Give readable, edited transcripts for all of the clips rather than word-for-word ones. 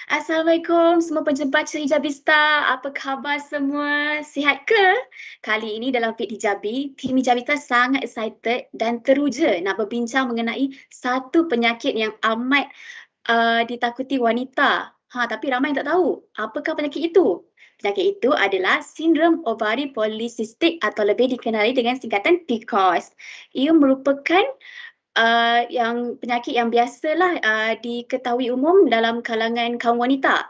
Assalamualaikum semua penjempat Hijabista. Apa khabar semua? Sihat ke? Kali ini dalam Fit Hijabi, tim Hijabista sangat excited dan teruja nak berbincang mengenai satu penyakit yang amat ditakuti wanita. Tapi ramai yang tak tahu apakah penyakit itu. Penyakit itu adalah Sindrom Ovari Polisistik atau lebih dikenali dengan singkatan PCOS. Ia merupakan penyakit yang biasalah diketahui umum dalam kalangan kaum wanita.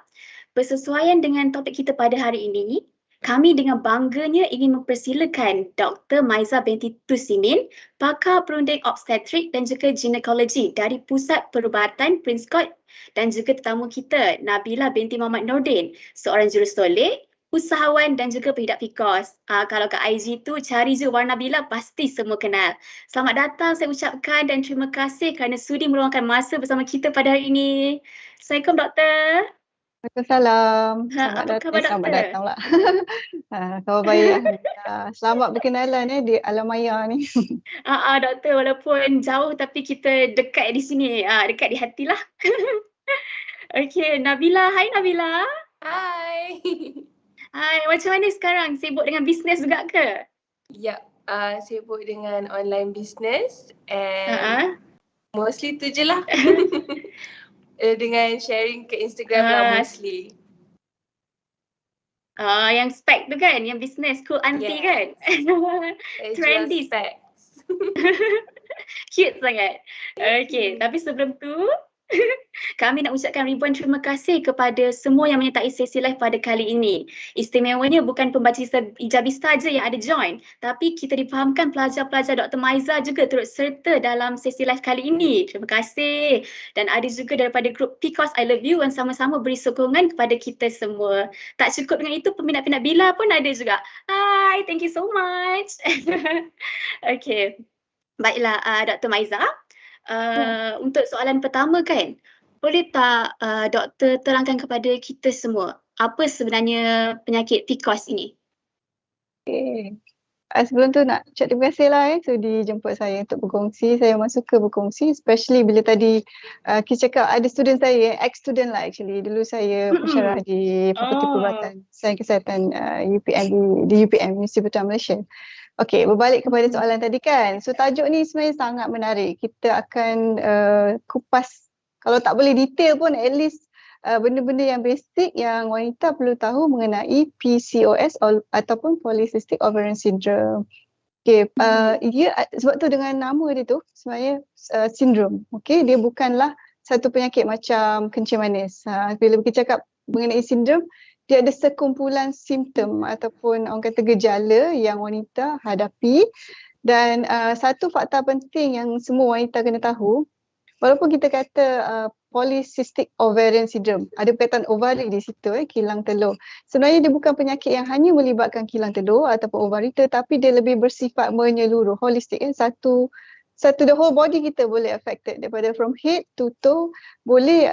Bersesuaian dengan topik kita pada hari ini, kami dengan bangganya ingin mempersilakan Dr. Maiza binti Tusimin, pakar perunding obstetrik dan juga ginekologi dari Pusat Perubatan Prince Court, dan juga tetamu kita Nabila binti Muhammad Nordin, seorang jurutolek, usahawan dan juga pengidap PCOS. Kalau kat IG tu cari je warna Nabila, pasti semua kenal. Selamat datang saya ucapkan dan terima kasih kerana sudi meluangkan masa bersama kita pada hari ini. Assalamualaikum doktor. Waalaikumsalam. Selamat datang pula. Khabar baik, alhamdulillah. Selamat berkenalan di alam maya ni. Doktor, walaupun jauh tapi kita dekat di sini, dekat di hati lah. Okey, Nabila. Hai Nabila. Hai. Hai, macam mana sekarang? Sibuk dengan bisnes juga ke? Ya, sibuk dengan online business and mostly tu je lah. Dengan sharing ke Instagram lah mostly. Yang spek tu kan, yang bisnes cool auntie kan? Trendy. Specs. Cute sangat. Okay, tapi sebelum tu kami nak ucapkan ribuan terima kasih kepada semua yang menyertai sesi live pada kali ini. Istimewanya bukan pembaca hijabista saja yang ada join, tapi kita difahamkan pelajar-pelajar Dr. Maiza juga turut serta dalam sesi live kali ini. Terima kasih. Dan ada juga daripada grup PCOS I Love You yang sama-sama beri sokongan kepada kita semua. Tak cukup dengan itu, peminat-peminat Bila pun ada juga. Hi, thank you so much. Okay. Baiklah, Dr. Maiza. Untuk soalan pertama kan, boleh tak doktor terangkan kepada kita semua apa sebenarnya penyakit PCOS ini? Okay. Sebelum tu nak ucap terima kasih lah sudi jemput saya untuk berkongsi. Saya memang suka berkongsi, especially bila tadi kita cakap ada student saya, ex-student lah actually. Dulu saya pensyarah di Fakulti Perubatan Sains Kesihatan UPM di UPM, Universiti Pertuan Malaysia. Okey, berbalik kepada soalan tadi kan. So tajuk ni sebenarnya sangat menarik. Kita akan kupas, kalau tak boleh detail pun at least benda-benda yang basic yang wanita perlu tahu mengenai PCOS ataupun Polycystic Ovarian Syndrome. Okey, dia sebab tu dengan nama dia tu sebenarnya sindrom. Okey, dia bukanlah satu penyakit macam kencing manis. Bila kita cakap mengenai sindrom, dia ada sekumpulan simptom ataupun orang kata gejala yang wanita hadapi. Dan satu fakta penting yang semua wanita kena tahu, walaupun kita kata Polycystic Ovarian Syndrome, ada berkaitan ovari di situ, kilang telur. Sebenarnya dia bukan penyakit yang hanya melibatkan kilang telur ataupun ovari, tetapi dia lebih bersifat menyeluruh, holistik. Satu the whole body kita boleh affected, daripada from head to toe boleh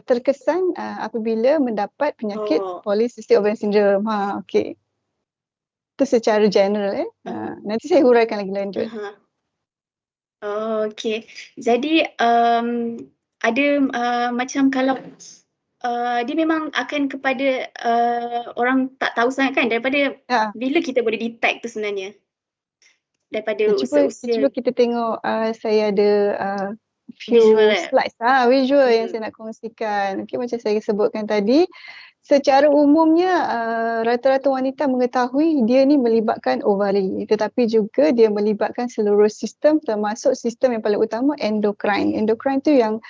terkesan apabila mendapat penyakit Polycystic Ovarian Syndrome. Okey. Itu secara general nanti saya huraikan lagi lanjut. Okey. Jadi ada macam kalau dia memang akan kepada orang tak tahu sangat kan, daripada bila kita boleh detect tu sebenarnya? Daripada usia-usia. Cuba kita tengok, saya ada few Visual, slides visual yang saya nak kongsikan. Okey, macam saya sebutkan tadi, secara umumnya rata-rata wanita mengetahui dia ni melibatkan ovari, tetapi juga dia melibatkan seluruh sistem termasuk sistem yang paling utama endokrin. Endokrin tu yang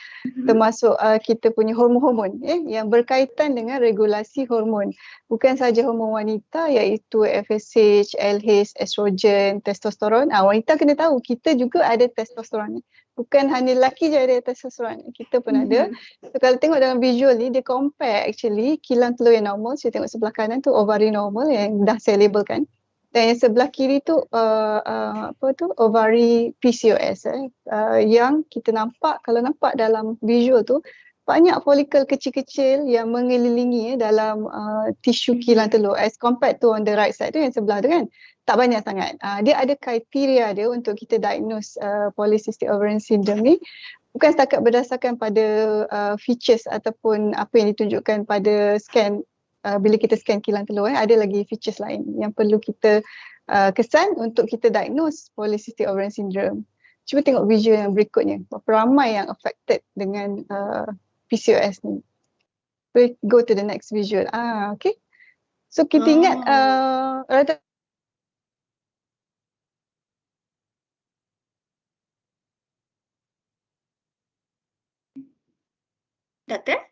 termasuk kita punya hormon-hormon yang berkaitan dengan regulasi hormon. Bukan saja hormon wanita iaitu FSH, LH, estrogen, testosteron. Wanita kena tahu kita juga ada testosteron. Bukan hanya lelaki je ada testosteron, kita pun ada. So, kalau tengok dalam visual ni, dia compare actually kilang telur yang normal. Saya tengok sebelah kanan tu ovari normal yang dah saya labelkan. Dan yang sebelah kiri tu ovari PCOS yang kita nampak, kalau nampak dalam visual tu, banyak folikel kecil-kecil yang mengelilingi dalam tisu kilang telur as compared to on the right side tu yang sebelah tu kan. Tak banyak sangat. Dia ada kriteria dia untuk kita diagnose Polisistik Ovarian Syndrome ni. Bukan setakat berdasarkan pada features ataupun apa yang ditunjukkan pada scan bila kita scan kilang telur. Ada lagi features lain yang perlu kita kesan untuk kita diagnose Polisistik Ovarian Syndrome. Cuba tengok visual yang berikutnya. Berapa ramai yang affected dengan PCOS ni. Go to the next visual. Okay. So kita ingat rata Doktor?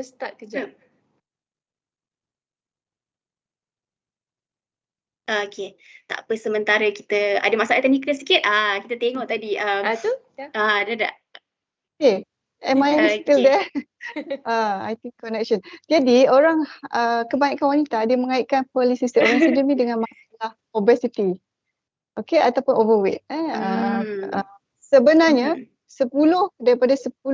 Start kejap. Okey. Tak apa, sementara kita ada masalah teknikal sikit. Kita tengok tadi. Tu? Dah. Okay. Am I still there? I think connection. Jadi orang kebanyakan wanita dia mengaitkan Polisistik Ovarian Syndrome ni dengan masalah obesity. Okay, ataupun overweight. Sebenarnya 10 daripada 10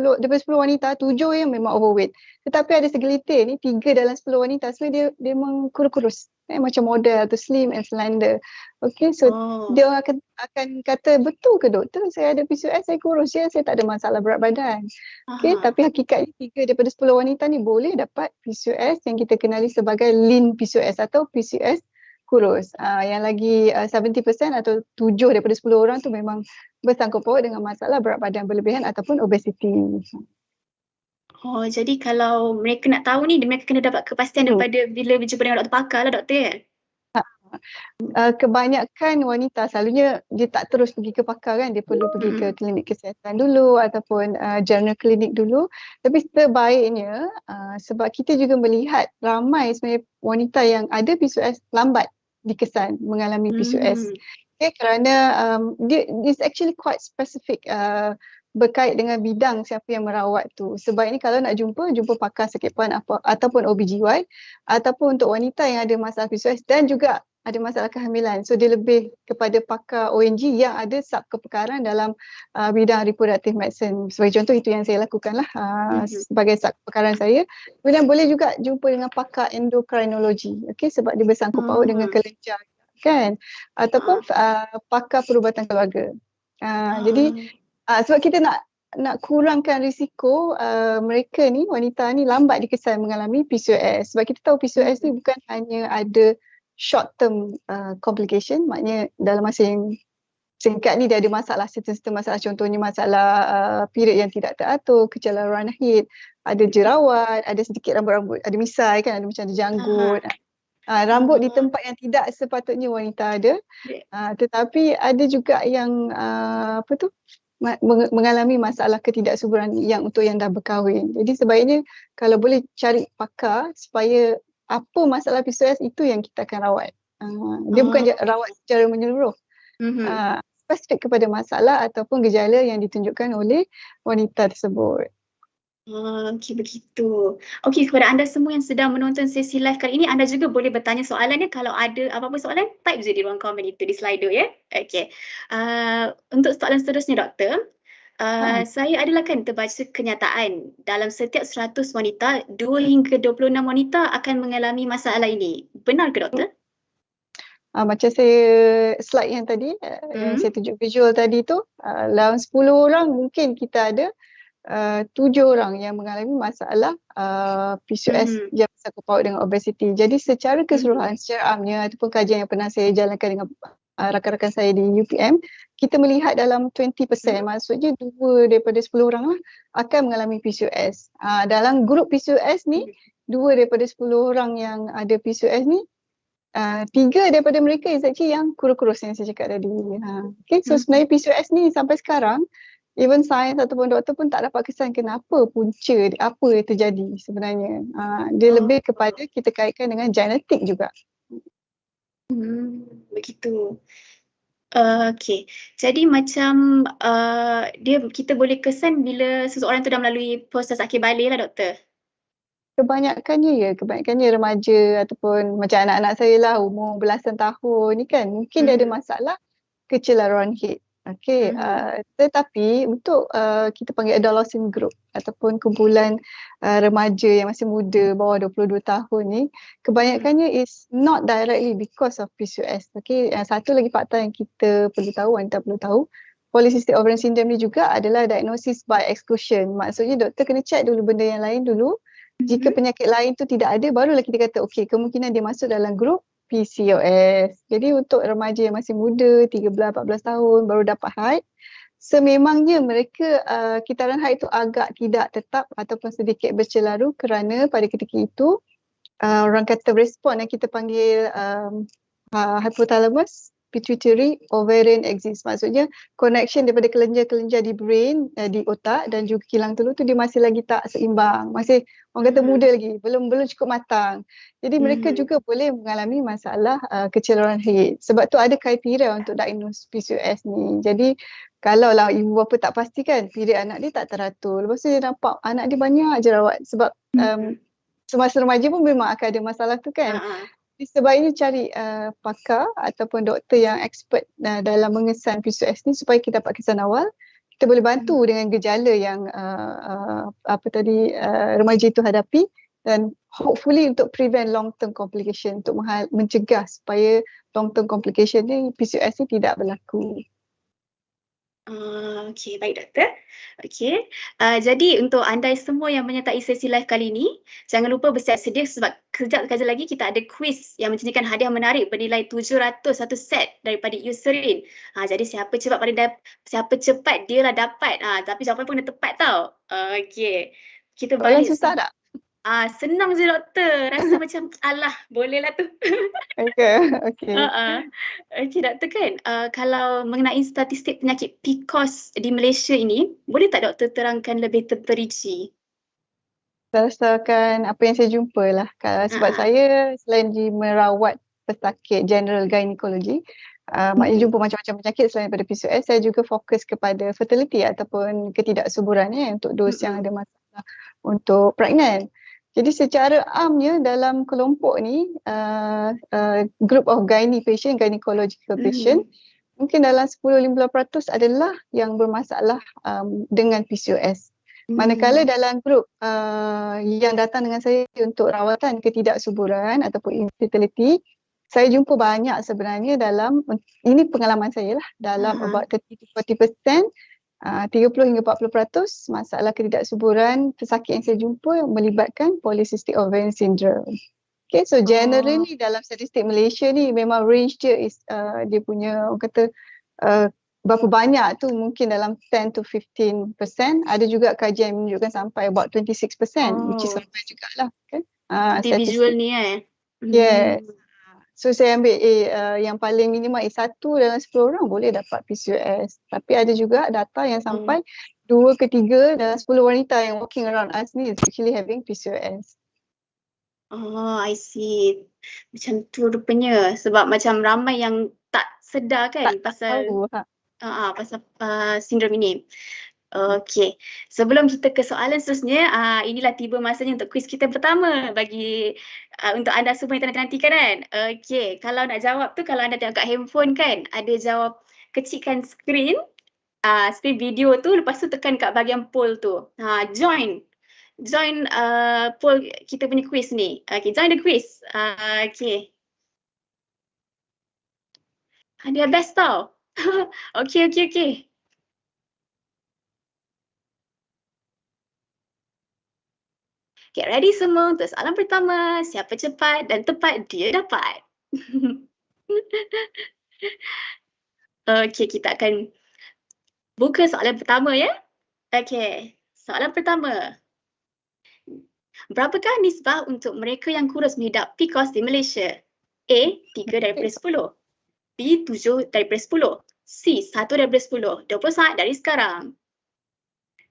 wanita, 7 yang memang overweight. Tetapi ada segelintir ni, 3 dalam 10 wanita sebenarnya dia memang kurus-kurus. Macam model atau slim and slender. Okay, so dia akan kata, betul ke doktor saya ada PCOS, saya kurus je, saya tak ada masalah berat badan. Okay, tapi hakikatnya 3 daripada 10 wanita ni boleh dapat PCOS yang kita kenali sebagai lean PCOS atau PCOS kurus. Yang lagi 70% atau 7 daripada 10 orang tu memang bersangkut paut dengan masalah berat badan berlebihan ataupun obesity. Jadi kalau mereka nak tahu ni, mereka kena dapat kepastian daripada bila berjumpa dengan doktor pakar lah doktor ya? Kebanyakan wanita selalunya dia tak terus pergi ke pakar kan, dia perlu pergi ke klinik kesihatan dulu ataupun general klinik dulu. Tapi sebaiknya sebab kita juga melihat ramai sebenarnya wanita yang ada PCOS lambat dikesan mengalami PCOS. Okay, kerana it's actually quite specific berkait dengan bidang siapa yang merawat tu. Sebab ini kalau nak jumpa pakar sakit puan ataupun OBGYN ataupun untuk wanita yang ada masalah PCOS dan juga ada masalah kehamilan. So dia lebih kepada pakar ONG yang ada subkepakaran dalam bidang reproductive medicine. Sebagai contoh itu yang saya lakukan lah sebagai subkepakaran saya. Kemudian boleh juga jumpa dengan pakar endokrinologi. Okay, sebab dia bersangkut paut dengan kelenjar kan. Ataupun pakar perubatan keluarga. Jadi sebab kita nak kurangkan risiko mereka ni, wanita ni lambat dikesan mengalami PCOS. Sebab kita tahu PCOS ni bukan hanya ada short term complication, maknanya dalam masa yang singkat ni dia ada masalah, serta masalah, contohnya masalah period yang tidak teratur, kecelaruan haid, ada jerawat, ada sedikit rambut-rambut, ada misai kan, ada macam ada janggut. Rambut di tempat yang tidak sepatutnya wanita ada. Tetapi ada juga yang mengalami masalah ketidaksuburan yang untuk yang dah berkahwin. Jadi sebaiknya kalau boleh cari pakar supaya apa masalah PCOS itu yang kita akan rawat. Dia bukan rawat secara menyeluruh. Spesifik kepada masalah ataupun gejala yang ditunjukkan oleh wanita tersebut. Okey, begitu. Okey, kepada anda semua yang sedang menonton sesi live kali ini, anda juga boleh bertanya soalan ya. Kalau ada apa-apa soalan, type je di ruang komen itu di Slido ya. Okey. Untuk soalan seterusnya doktor, saya adalah kan terbaca kenyataan dalam setiap 100 wanita, 2 hingga 26 wanita akan mengalami masalah ini. Benar ke doktor? Macam saya slide yang tadi, yang saya tunjuk visual tadi tu, dalam 10 orang mungkin kita ada 7 orang yang mengalami masalah PCOS yang bersangkut paut dengan obesity. Jadi secara keseluruhan, secara amnya ataupun kajian yang pernah saya jalankan dengan rakan-rakan saya di UPM, kita melihat dalam 20%, maksudnya 2 daripada 10 orang lah akan mengalami PCOS. Dalam grup PCOS ni, 2 daripada 10 orang yang ada PCOS ni, 3 daripada mereka is actually yang kurus-kurus yang saya cakap tadi. Okay, so sebenarnya PCOS ni sampai sekarang, even sains ataupun doktor pun tak dapat kesan kenapa punca, apa yang terjadi sebenarnya. Dia lebih kepada kita kaitkan dengan genetik juga. Begitu. Okay, jadi macam kita boleh kesan bila seseorang tu dah melalui proses akhir balik lah doktor? Kebanyakannya remaja ataupun macam anak-anak saya lah umur belasan tahun ni kan, mungkin dia ada masalah kecelaruan head. Okay, tetapi untuk kita panggil adolescent group ataupun kumpulan remaja yang masih muda bawah 22 tahun ni, kebanyakannya is not directly because of PCOS. Okay, satu lagi faktor yang kita perlu tahu, wanita perlu tahu, Polisistik ovarian syndrome ni juga adalah diagnosis by exclusion. Maksudnya doktor kena check dulu benda yang lain dulu. Jika penyakit lain tu tidak ada, barulah kita kata okey, kemungkinan dia masuk dalam grup PCOS. Jadi untuk remaja yang masih muda, 13-14 tahun baru dapat haid, sememangnya mereka kitaran haid itu agak tidak tetap ataupun sedikit bercelaru kerana pada ketika itu orang kata respon yang kita panggil hypothalamus pituitary ovarian axis. Maksudnya connection daripada kelenjar-kelenjar di brain, di otak dan juga kilang telur tu dia masih lagi tak seimbang. Masih orang kata muda lagi, belum cukup matang. Jadi mereka juga boleh mengalami masalah kecelaruan haid. Sebab tu ada kriteria untuk diagnose PCOS ni. Jadi kalau lah ibu bapa tak pastikan period anak dia tak teratur, lepas tu dia nampak anak dia banyak jerawat sebab semasa remaja pun memang akan ada masalah tu kan. Sebaiknya cari pakar ataupun doktor yang expert dalam mengesan PCOS ni supaya kita dapat kesan awal. Kita boleh bantu dengan gejala yang remaja itu hadapi dan hopefully untuk prevent long term complication, untuk mencegah supaya long term complication ni PCOS ni tidak berlaku. Okey, baik doktor. Okey, jadi untuk anda semua yang menyertai sesi live kali ini, jangan lupa bersiap sedia sebab kejap lagi kita ada quiz yang menjanjikan hadiah menarik bernilai 700 satu set daripada Eucerin. Jadi siapa cepat dia lah dapat. Tapi jawapan pun kena tepat tau. Okey. Kita balik. Susah tak? Senang je doktor. Rasa macam alah, bolehlah tu. Okay. Okey doktor kan, kalau mengenai statistik penyakit PCOS di Malaysia ini, boleh tak doktor terangkan lebih terperinci? Berdasarkan apa yang saya jumpa lah. Sebab saya selain merawat pesakit general gynecology, maknanya jumpa macam-macam penyakit selain daripada PCOS, saya juga fokus kepada fertility ataupun ketidaksuburan untuk dos yang ada masalah untuk pregnant. Jadi secara amnya dalam kelompok ni, group of gynecological patient, mungkin dalam 10-15% adalah yang bermasalah dengan PCOS. Manakala dalam grup yang datang dengan saya untuk rawatan ketidaksuburan ataupun infertility, saya jumpa banyak sebenarnya dalam, ini pengalaman saya lah, dalam about 30-40%, 30 hingga 40% masalah ketidaksuburan pesakit yang saya jumpa melibatkan Polisistik ovarian syndrome. Okay, so generally dalam statistik Malaysia ni memang range dia is dia punya orang kata berapa banyak tu mungkin dalam 10 to 15%. Ada juga kajian menunjukkan sampai about 26%, which is ramai jugalah. Okay? Individual ni Yes. So saya ambil yang paling minimal 1 dalam 10 orang boleh dapat PCOS. Tapi ada juga data yang sampai 2 ke 3 dalam 10 wanita yang walking around us ni is actually having PCOS. I see. Macam tu rupanya. Sebab macam ramai yang tak sedar kan pasal sindrom ini. Okey, sebelum kita ke soalan seterusnya, inilah tiba masanya untuk kuis kita pertama bagi untuk anda semua yang tengah nantikan kan. Okey, kalau nak jawab tu, kalau anda tengok kat handphone kan, ada jawab, kecilkan skrin video tu, lepas tu tekan kat bahagian poll tu. Join poll kita punya quiz ni. Okey, join the quiz. Okey. Dia best tau. Okey. Get ready semua untuk soalan pertama. Siapa cepat dan tepat, dia dapat. Okey, kita akan buka soalan pertama ya. Okey, soalan pertama. Berapakah nisbah untuk mereka yang kurus mengidap PCOS di Malaysia? A, 3/10. B, 7/10. C, 1/10. 20 saat dari sekarang.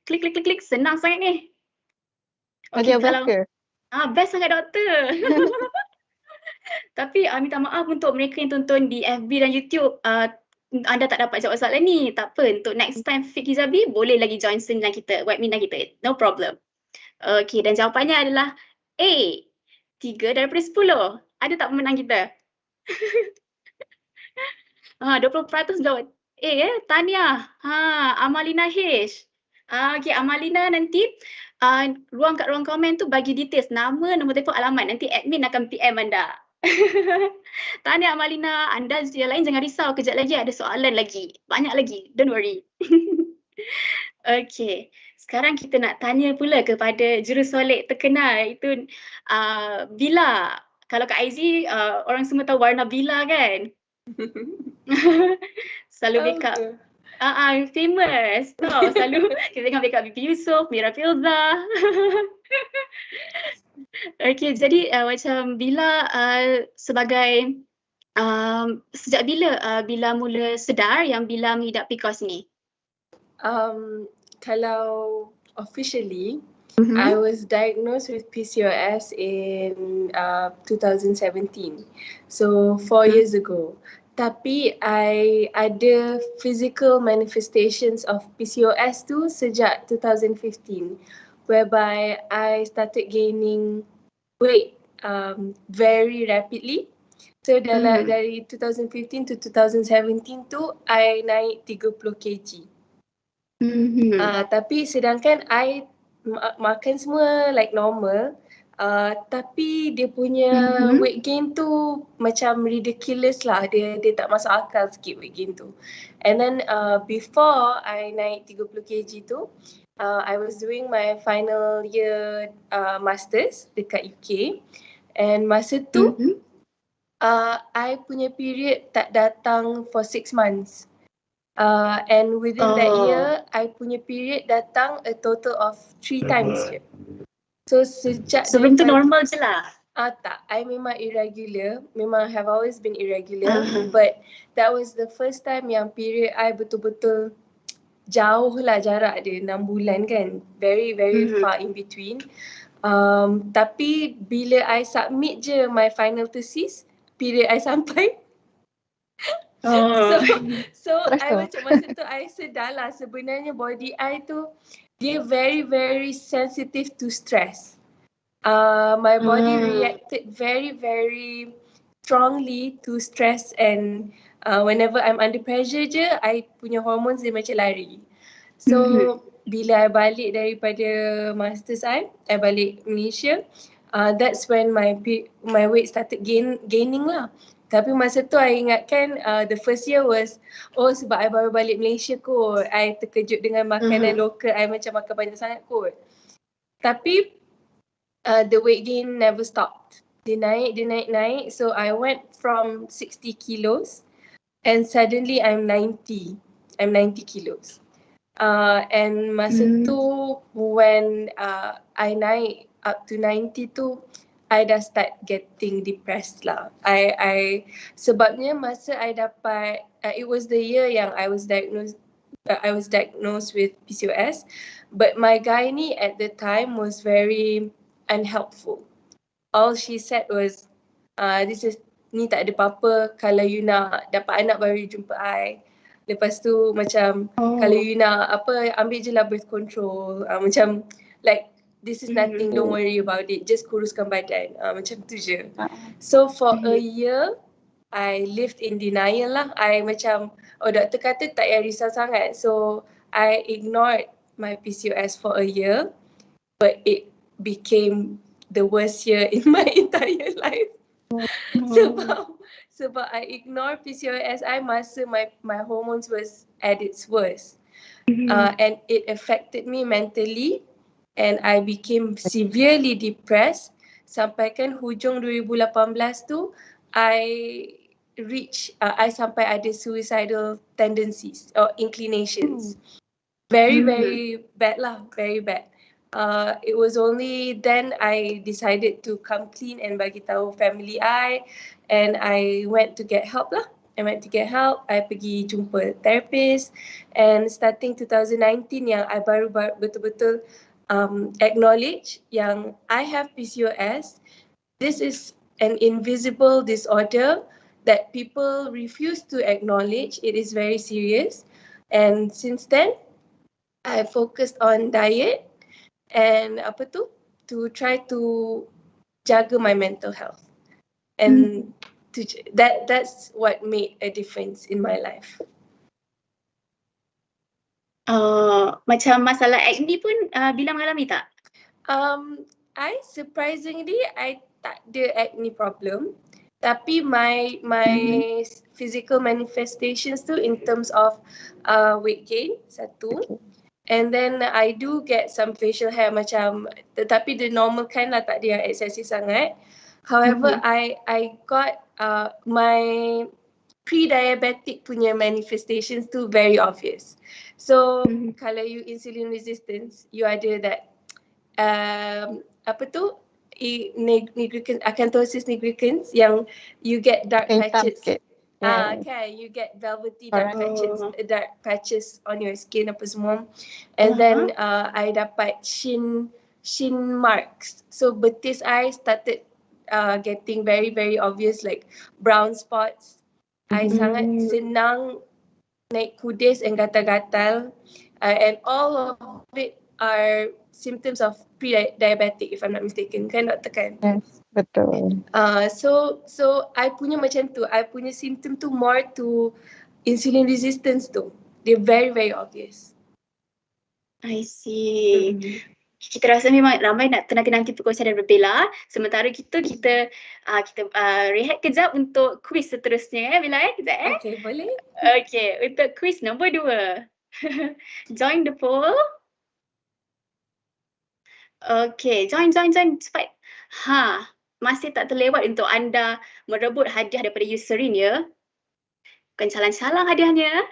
Klik, klik, klik, klik. Senang sangat ni. Okey, kalau best sangat doktor. Tapi minta maaf untuk mereka yang tonton di FB dan YouTube. Anda tak dapat jawab soalan ni. Tak apa, untuk next time Fik Hizabi boleh lagi join seminar kita, webinar kita. No problem. Okey, dan jawapannya adalah A, 3/10. Ada tak pemenang kita? 20% jawab A ya, Tania. Amalina H. Okey, Amalina nanti kat ruang komen tu bagi details nama, nombor telefon, alamat. Nanti admin akan PM anda. Tanya Amalina, anda yang lain jangan risau, kejap lagi ada soalan lagi. Banyak lagi, don't worry. Okey, sekarang kita nak tanya pula kepada jurusolek terkenal, itu Bila. Kalau Kak Aizi, orang semua tahu warna Bila kan? Selalu makeup. Famous. Selalu kita tengok makeup Bibi Yusof, Mira Filza. Okey, jadi macam Bila sebagai sejak bila mula sedar yang Bila mengidap PCOS ni? Kalau officially, I was diagnosed with PCOS in 2017. So 4 years ago. Tapi I ada physical manifestations of PCOS tu sejak 2015. Whereby I started gaining weight very rapidly. So dari 2015 to 2017 tu I naik 30 kg. Tapi sedangkan I makan semua like normal, tapi dia punya weight gain tu macam ridiculous lah. Dia tak masuk akal sikit weight gain tu. And then before I naik 30 kg tu, I was doing my final year masters dekat UK, and masa tu I punya period tak datang for 6 months. And within that year, I punya period datang a total of 3 times je. So sejak sebelum tu normal je lah? Tak, I memang irregular. Memang have always been irregular. But that was the first time yang period I betul-betul jauh lah jarak dia, 6 bulan kan. Very far in between. Tapi bila I submit je my final thesis, period I sampai. So I macam masa tu I sedar lah sebenarnya body I tu dia very sensitive to stress. My body reacted very strongly to stress, and whenever I'm under pressure je, I punya hormones dia macam lari. So bila I balik daripada masters I balik Malaysia, that's when my weight started gaining lah. Tapi masa tu I ingatkan the first year was sebab I baru balik Malaysia kot, I terkejut dengan makanan lokal, I macam makan banyak sangat kot. Tapi the weight gain never stopped. Dia naik. So I went from 60 kilos and suddenly I'm 90 kilos. And masa tu when I naik up to 90 tu, I dah start getting depressed lah. I sebabnya masa I dapat it was the year yang I was diagnosed with PCOS, but my gynae at the time was very unhelpful. All she said was ni tak ada apa-apa, kalau you nak dapat anak baru you jumpa I. Lepas tu macam kalau you nak ambil je lah birth control, macam like this is nothing, don't worry about it, just kuruskan badan, macam tu je. So for a year I lived in denial lah. I macam doktor kata tak payah risau sangat, so I ignored my PCOS for a year, but it became the worst year in my entire life. Sebab I ignore PCOS, I masa my hormones was at its worst. And it affected me mentally, and I became severely depressed. Sampai kan hujung 2018 tu, I reach, I sampai ada suicidal tendencies or inclinations. Very, very bad lah, very bad. It was only then I decided to come clean and bagi tahu family I, and I went to get help lah. I went to get help, I pergi jumpa therapist, and starting 2019 yang I baru betul-betul acknowledge yang I have PCOS. This is an invisible disorder that people refuse to acknowledge. It is very serious, and since then I focused on diet and to try to jaga my mental health, and that's what made a difference in my life. Macam masalah acne pun Bila mengalami tak? I surprisingly tak ada acne problem, tapi my physical manifestations tu in terms of weight gain satu. And then I do get some facial hair macam, tetapi the normal kind lah, tak ada yang excessive sangat. However, I got my pre-diabetic punya manifestations tu very obvious. So kalau you insulin resistance, you ada that acanthosis nigricans yang you get dark patches. Kan, you get velvety dark patches on your skin apa semua. And then I dapat shin marks. So betis I started getting very, very obvious, like brown spots. I sangat senang naik kudis and gatal-gatal, and all of it are symptoms of pre-diabetic, if I'm not mistaken, kan doktor kan? Yes, betul. So I punya macam tu, I punya symptom tu more to insulin resistance tu. They're very, very obvious. I see. Kita rasa memang ramai nak tenaga nanti pukul saya dan berbela. Sementara kita rehat kejap untuk quiz seterusnya Bella kejap Okay, boleh. Okay, untuk quiz nombor 2. Join the poll. Okay, join cepat. Masih tak terlewat untuk anda merebut hadiah daripada Eucerin ya. Bukan calang-calang hadiahnya.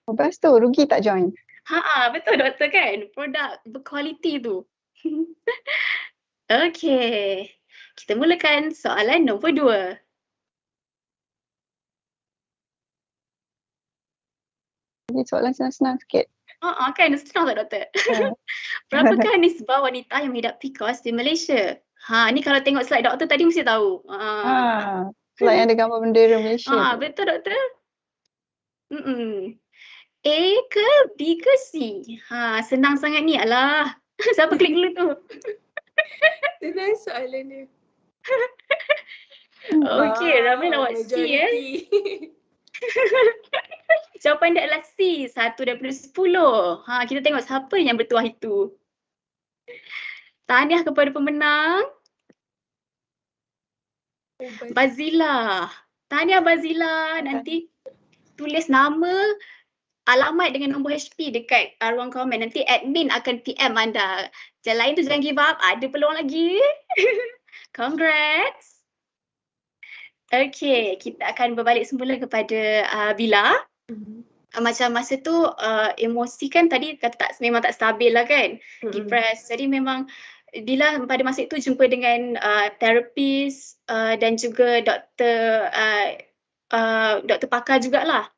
Lepas tu rugi tak join? Betul doktor kan? Produk berkualiti tu. Okay, kita mulakan soalan nombor 2. Ini soalan senang-senang sikit. Kan, senang tak doktor? Berapakah nisbah wanita yang mengidap PCOS di Malaysia? Ni kalau tengok slide doktor tadi mesti tahu. Slide yang ada gambar bendera Malaysia. Betul doktor? A ke B ke C? Senang sangat ni. Alah, siapa klik dulu tu? Senang soalan ni. Okay, ramai lawat C Jawapan dia adalah C, 1 daripada 10. Kita tengok siapa yang bertuah itu. Tahniah kepada pemenang. Bazila. Tahniah Bazila. Nanti tulis nama, alamat dengan nombor HP dekat ruang komen. Nanti admin akan PM anda. Jalan lain tu jangan give up. Ada peluang lagi. Congrats. Okay, kita akan berbalik semula kepada Bila. Macam masa tu emosi kan tadi kata memang tak stabil lah kan. Depressed. Jadi memang Bila pada masa itu jumpa dengan terapis dan juga doktor pakar jugalah.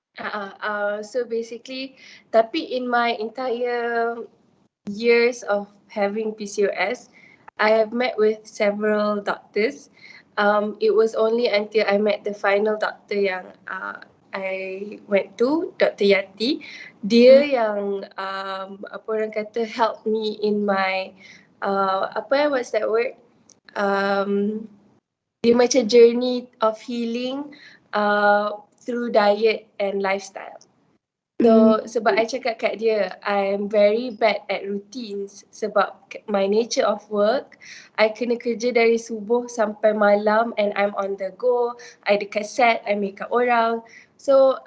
So basically, tapi in my entire years of having PCOS, I have met with several doctors. It was only until I met the final doctor yang I went to, Dr. Yati. Dia yang apa orang kata help me in my what's that word? Dia macam journey of healing through diet and lifestyle. So sebab I cakap kat dia, I'm very bad at routines sebab my nature of work, I kena kerja dari subuh sampai malam and I'm on the go. I dekat set, I make up orang. So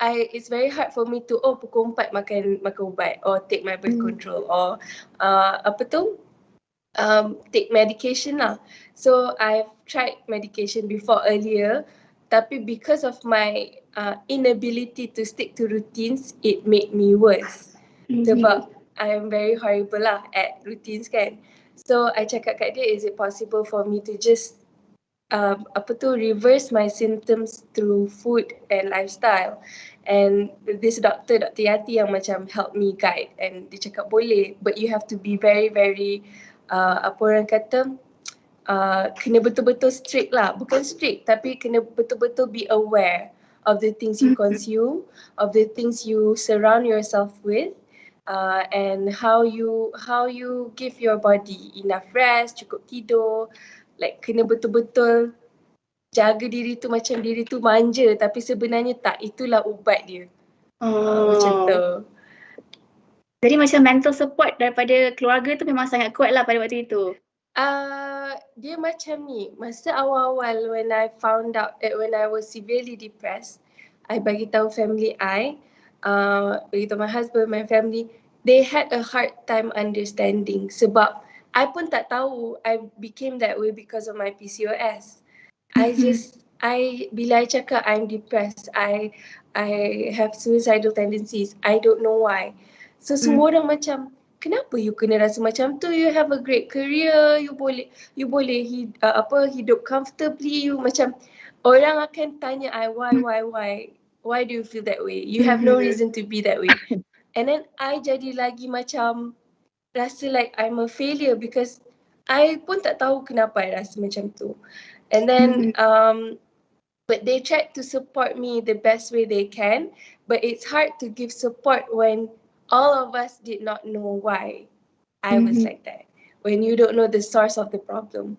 it's very hard for me to pukul 4 makan ubat or take my birth control or take medication lah. So I've tried medication before earlier. Tapi because of my inability to stick to routines, it made me worse. Sebab I am very horrible lah at routines kan. So I cakap kat dia, is it possible for me to just reverse my symptoms through food and lifestyle? And this doctor, Dr. Yati, yang macam help me guide, and dia cakap boleh, but you have to be very very kena betul-betul strict lah. Bukan strict, tapi kena betul-betul be aware of the things you consume, of the things you surround yourself with, and how you give your body enough rest, cukup tidur. Like kena betul-betul jaga diri tu macam diri tu manja, tapi sebenarnya tak, itulah ubat dia. Macam tu. Jadi macam mental support daripada keluarga tu memang sangat kuat lah pada waktu itu. Dia macam ni, masa awal-awal when I found out when I was severely depressed, I bagi tahu family bagi tahu my husband, my family, they had a hard time understanding sebab I pun tak tahu I became that way because of my PCOS. Bila I cakap I'm depressed, I have suicidal tendencies, I don't know why. So semua orang macam, kenapa you kena rasa macam tu? You have a great career, you boleh hidup comfortably. You macam, orang akan tanya I, why do you feel that way? You have no reason to be that way. And then I jadi lagi macam rasa like I'm a failure because I pun tak tahu kenapa I rasa macam tu. And then but they tried to support me the best way they can, but it's hard to give support when all of us did not know why I was like that. When you don't know the source of the problem.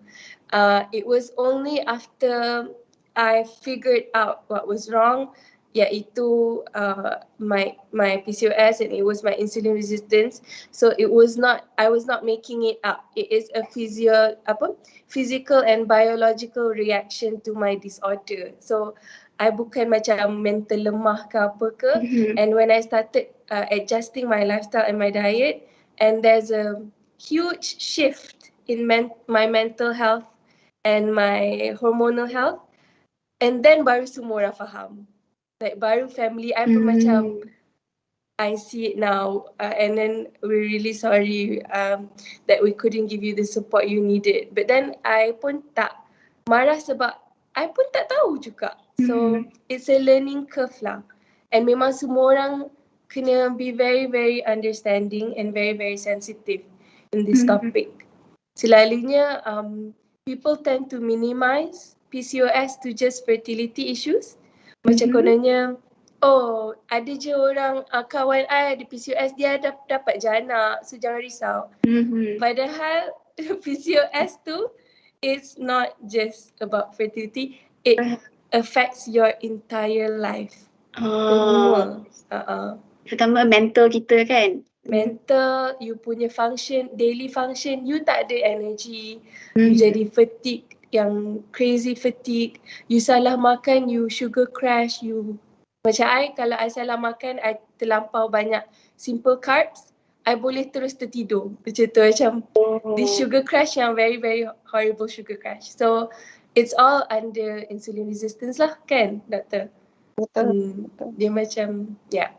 It was only after I figured out what was wrong, iaitu my PCOS, and it was my insulin resistance. So I was not making it up. It is a physical and biological reaction to my disorder. So I bukan macam mental lemah ke apa ke. And when I started adjusting my lifestyle and my diet, and there's a huge shift in my mental health and my hormonal health, and then baru semua orang faham. Like baru family I pun macam, I see it now, and then we're really sorry that we couldn't give you the support you needed. But then I pun tak marah sebab I pun tak tahu juga. So it's a learning curve lah. And memang semua orang kena be very very understanding and very very sensitive in this topic. Selalunya people tend to minimize PCOS to just fertility issues. Macam kononnya, oh ada je orang kawan I ada PCOS, dia dapat je anak, so jangan risau. Padahal PCOS tu, it's not just about fertility, it affects your entire life. Terutama mental kita kan. Mental, you punya function, daily function, you tak ada energy, you jadi fatigue, yang crazy fatigue, you salah makan, you sugar crash, you macam kalau I salah makan, I terlampau banyak simple carbs, I boleh terus tertidur macam tu, macam this sugar crash yang very very horrible sugar crash. So it's all under insulin resistance lah kan, doktor? Betul. Dia macam itulah.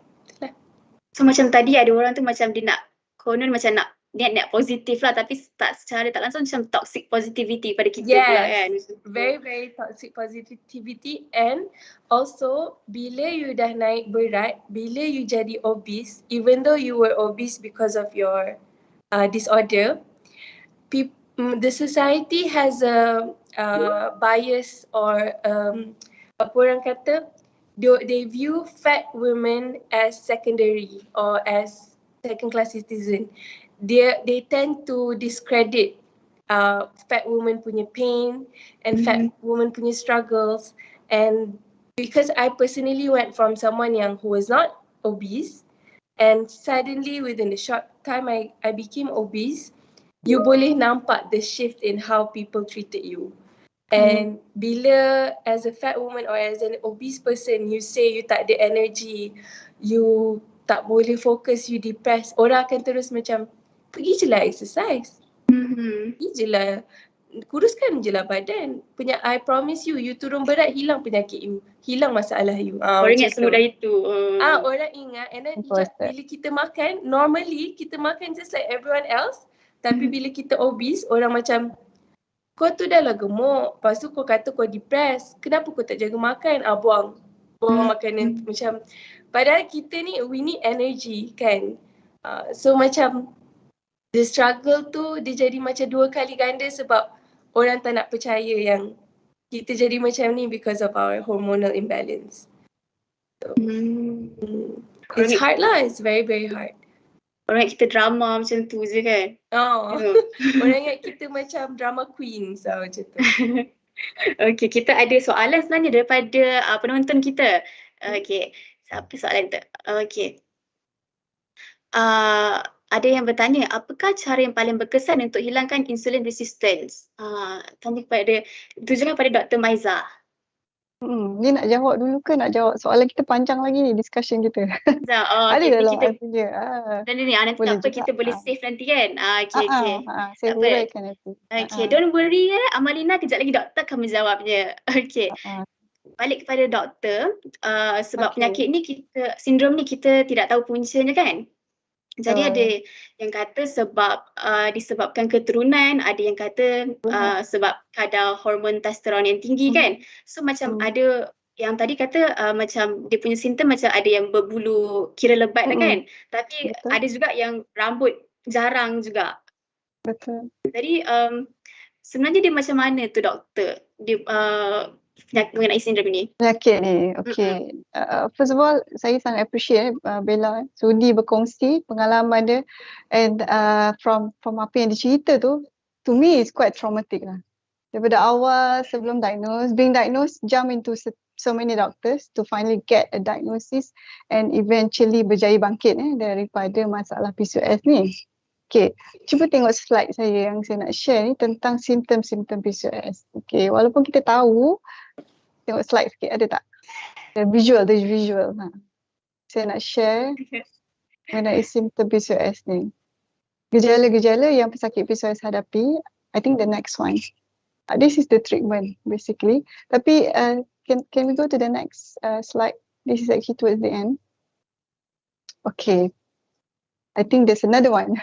So macam tadi ada orang tu macam dia nak konon macam nak niat positif lah, tapi secara tak langsung macam toxic positivity pada kita pula kan. Very very toxic positivity. And also bila you dah naik berat, bila you jadi obese, even though you were obese because of your disorder, the society has a bias, or apa orang kata, they view fat women as secondary or as second class citizen. They tend to discredit fat women punya pain and fat women punya struggles. And because I personally went from someone who was not obese, and suddenly within a short time I became obese, you boleh nampak the shift in how people treated you. And bila as a fat woman or as an obese person, you say you tak ada energy, you tak boleh fokus, you depressed, orang akan terus macam, pergi je lah exercise. Pergi je lah kuruskan je lah badan. I promise you, you turun berat, hilang penyakit you, hilang masalah you. Orang ingat semudah itu. Orang ingat, and then bila kita makan, normally kita makan just like everyone else, tapi bila kita obese, orang macam, kau tu dah lah gemuk, lepas tu kau kata kau depressed, kenapa kau tak jaga makan? Buang makanan macam, padahal kita ni we need energy kan. So macam the struggle tu dia jadi macam 2 kali ganda sebab orang tak nak percaya yang kita jadi macam ni because of our hormonal imbalance. So, it's hard lah, it's very very hard. Orang ingat kita drama macam tu je kan. Orang ingat kita macam drama queen macam tu. Okay, kita ada soalan sebenarnya daripada penonton kita. Okay, siapa soalan tu? Okay. Ada yang bertanya, apakah cara yang paling berkesan untuk hilangkan insulin resistance? Tanya kepada, tujukan pada Dr. Maiza. Ni nak jawab dulu ke nak jawab soalan kita panjang lagi ni discussion kita. Ada dalam punya. Dan ni nanti tak apa, kita boleh save nanti kan. Okay. Saya uraikan nanti. Okay, don't worry Amalina, kejap lagi doktor akan menjawabnya. Okay. Balik kepada doktor, sebab penyakit ni sindrom ni kita tidak tahu puncanya kan. Jadi ada yang kata sebab disebabkan keturunan, ada yang kata sebab kadar hormon testosteron yang tinggi kan. So macam ada yang tadi kata macam dia punya simptom macam ada yang berbulu kira lebat kan. Tapi ada juga yang rambut jarang juga. Betul. Jadi sebenarnya dia macam mana tu doktor? Dia mengenai sindrom ni. Penyakit ni, okay. First of all, saya sangat appreciate Bella sudi berkongsi pengalaman dia, and from apa yang dia cerita tu, to me it's quite traumatic lah. Daripada awal sebelum being diagnosed, jump into so many doctors to finally get a diagnosis and eventually berjaya bangkit daripada masalah PCOS ni. Okay, cuba tengok slide saya yang saya nak share ni tentang simptom-simptom PCOS. Okay, walaupun kita tahu, tengok slide sikit, ada tak? The visual. Saya nak share mengenai simptom PCOS ni. Gejala-gejala yang pesakit PCOS hadapi, I think the next one. This is the treatment basically. Tapi can we go to the next slide? This is actually towards the end. Okay, I think there's another one.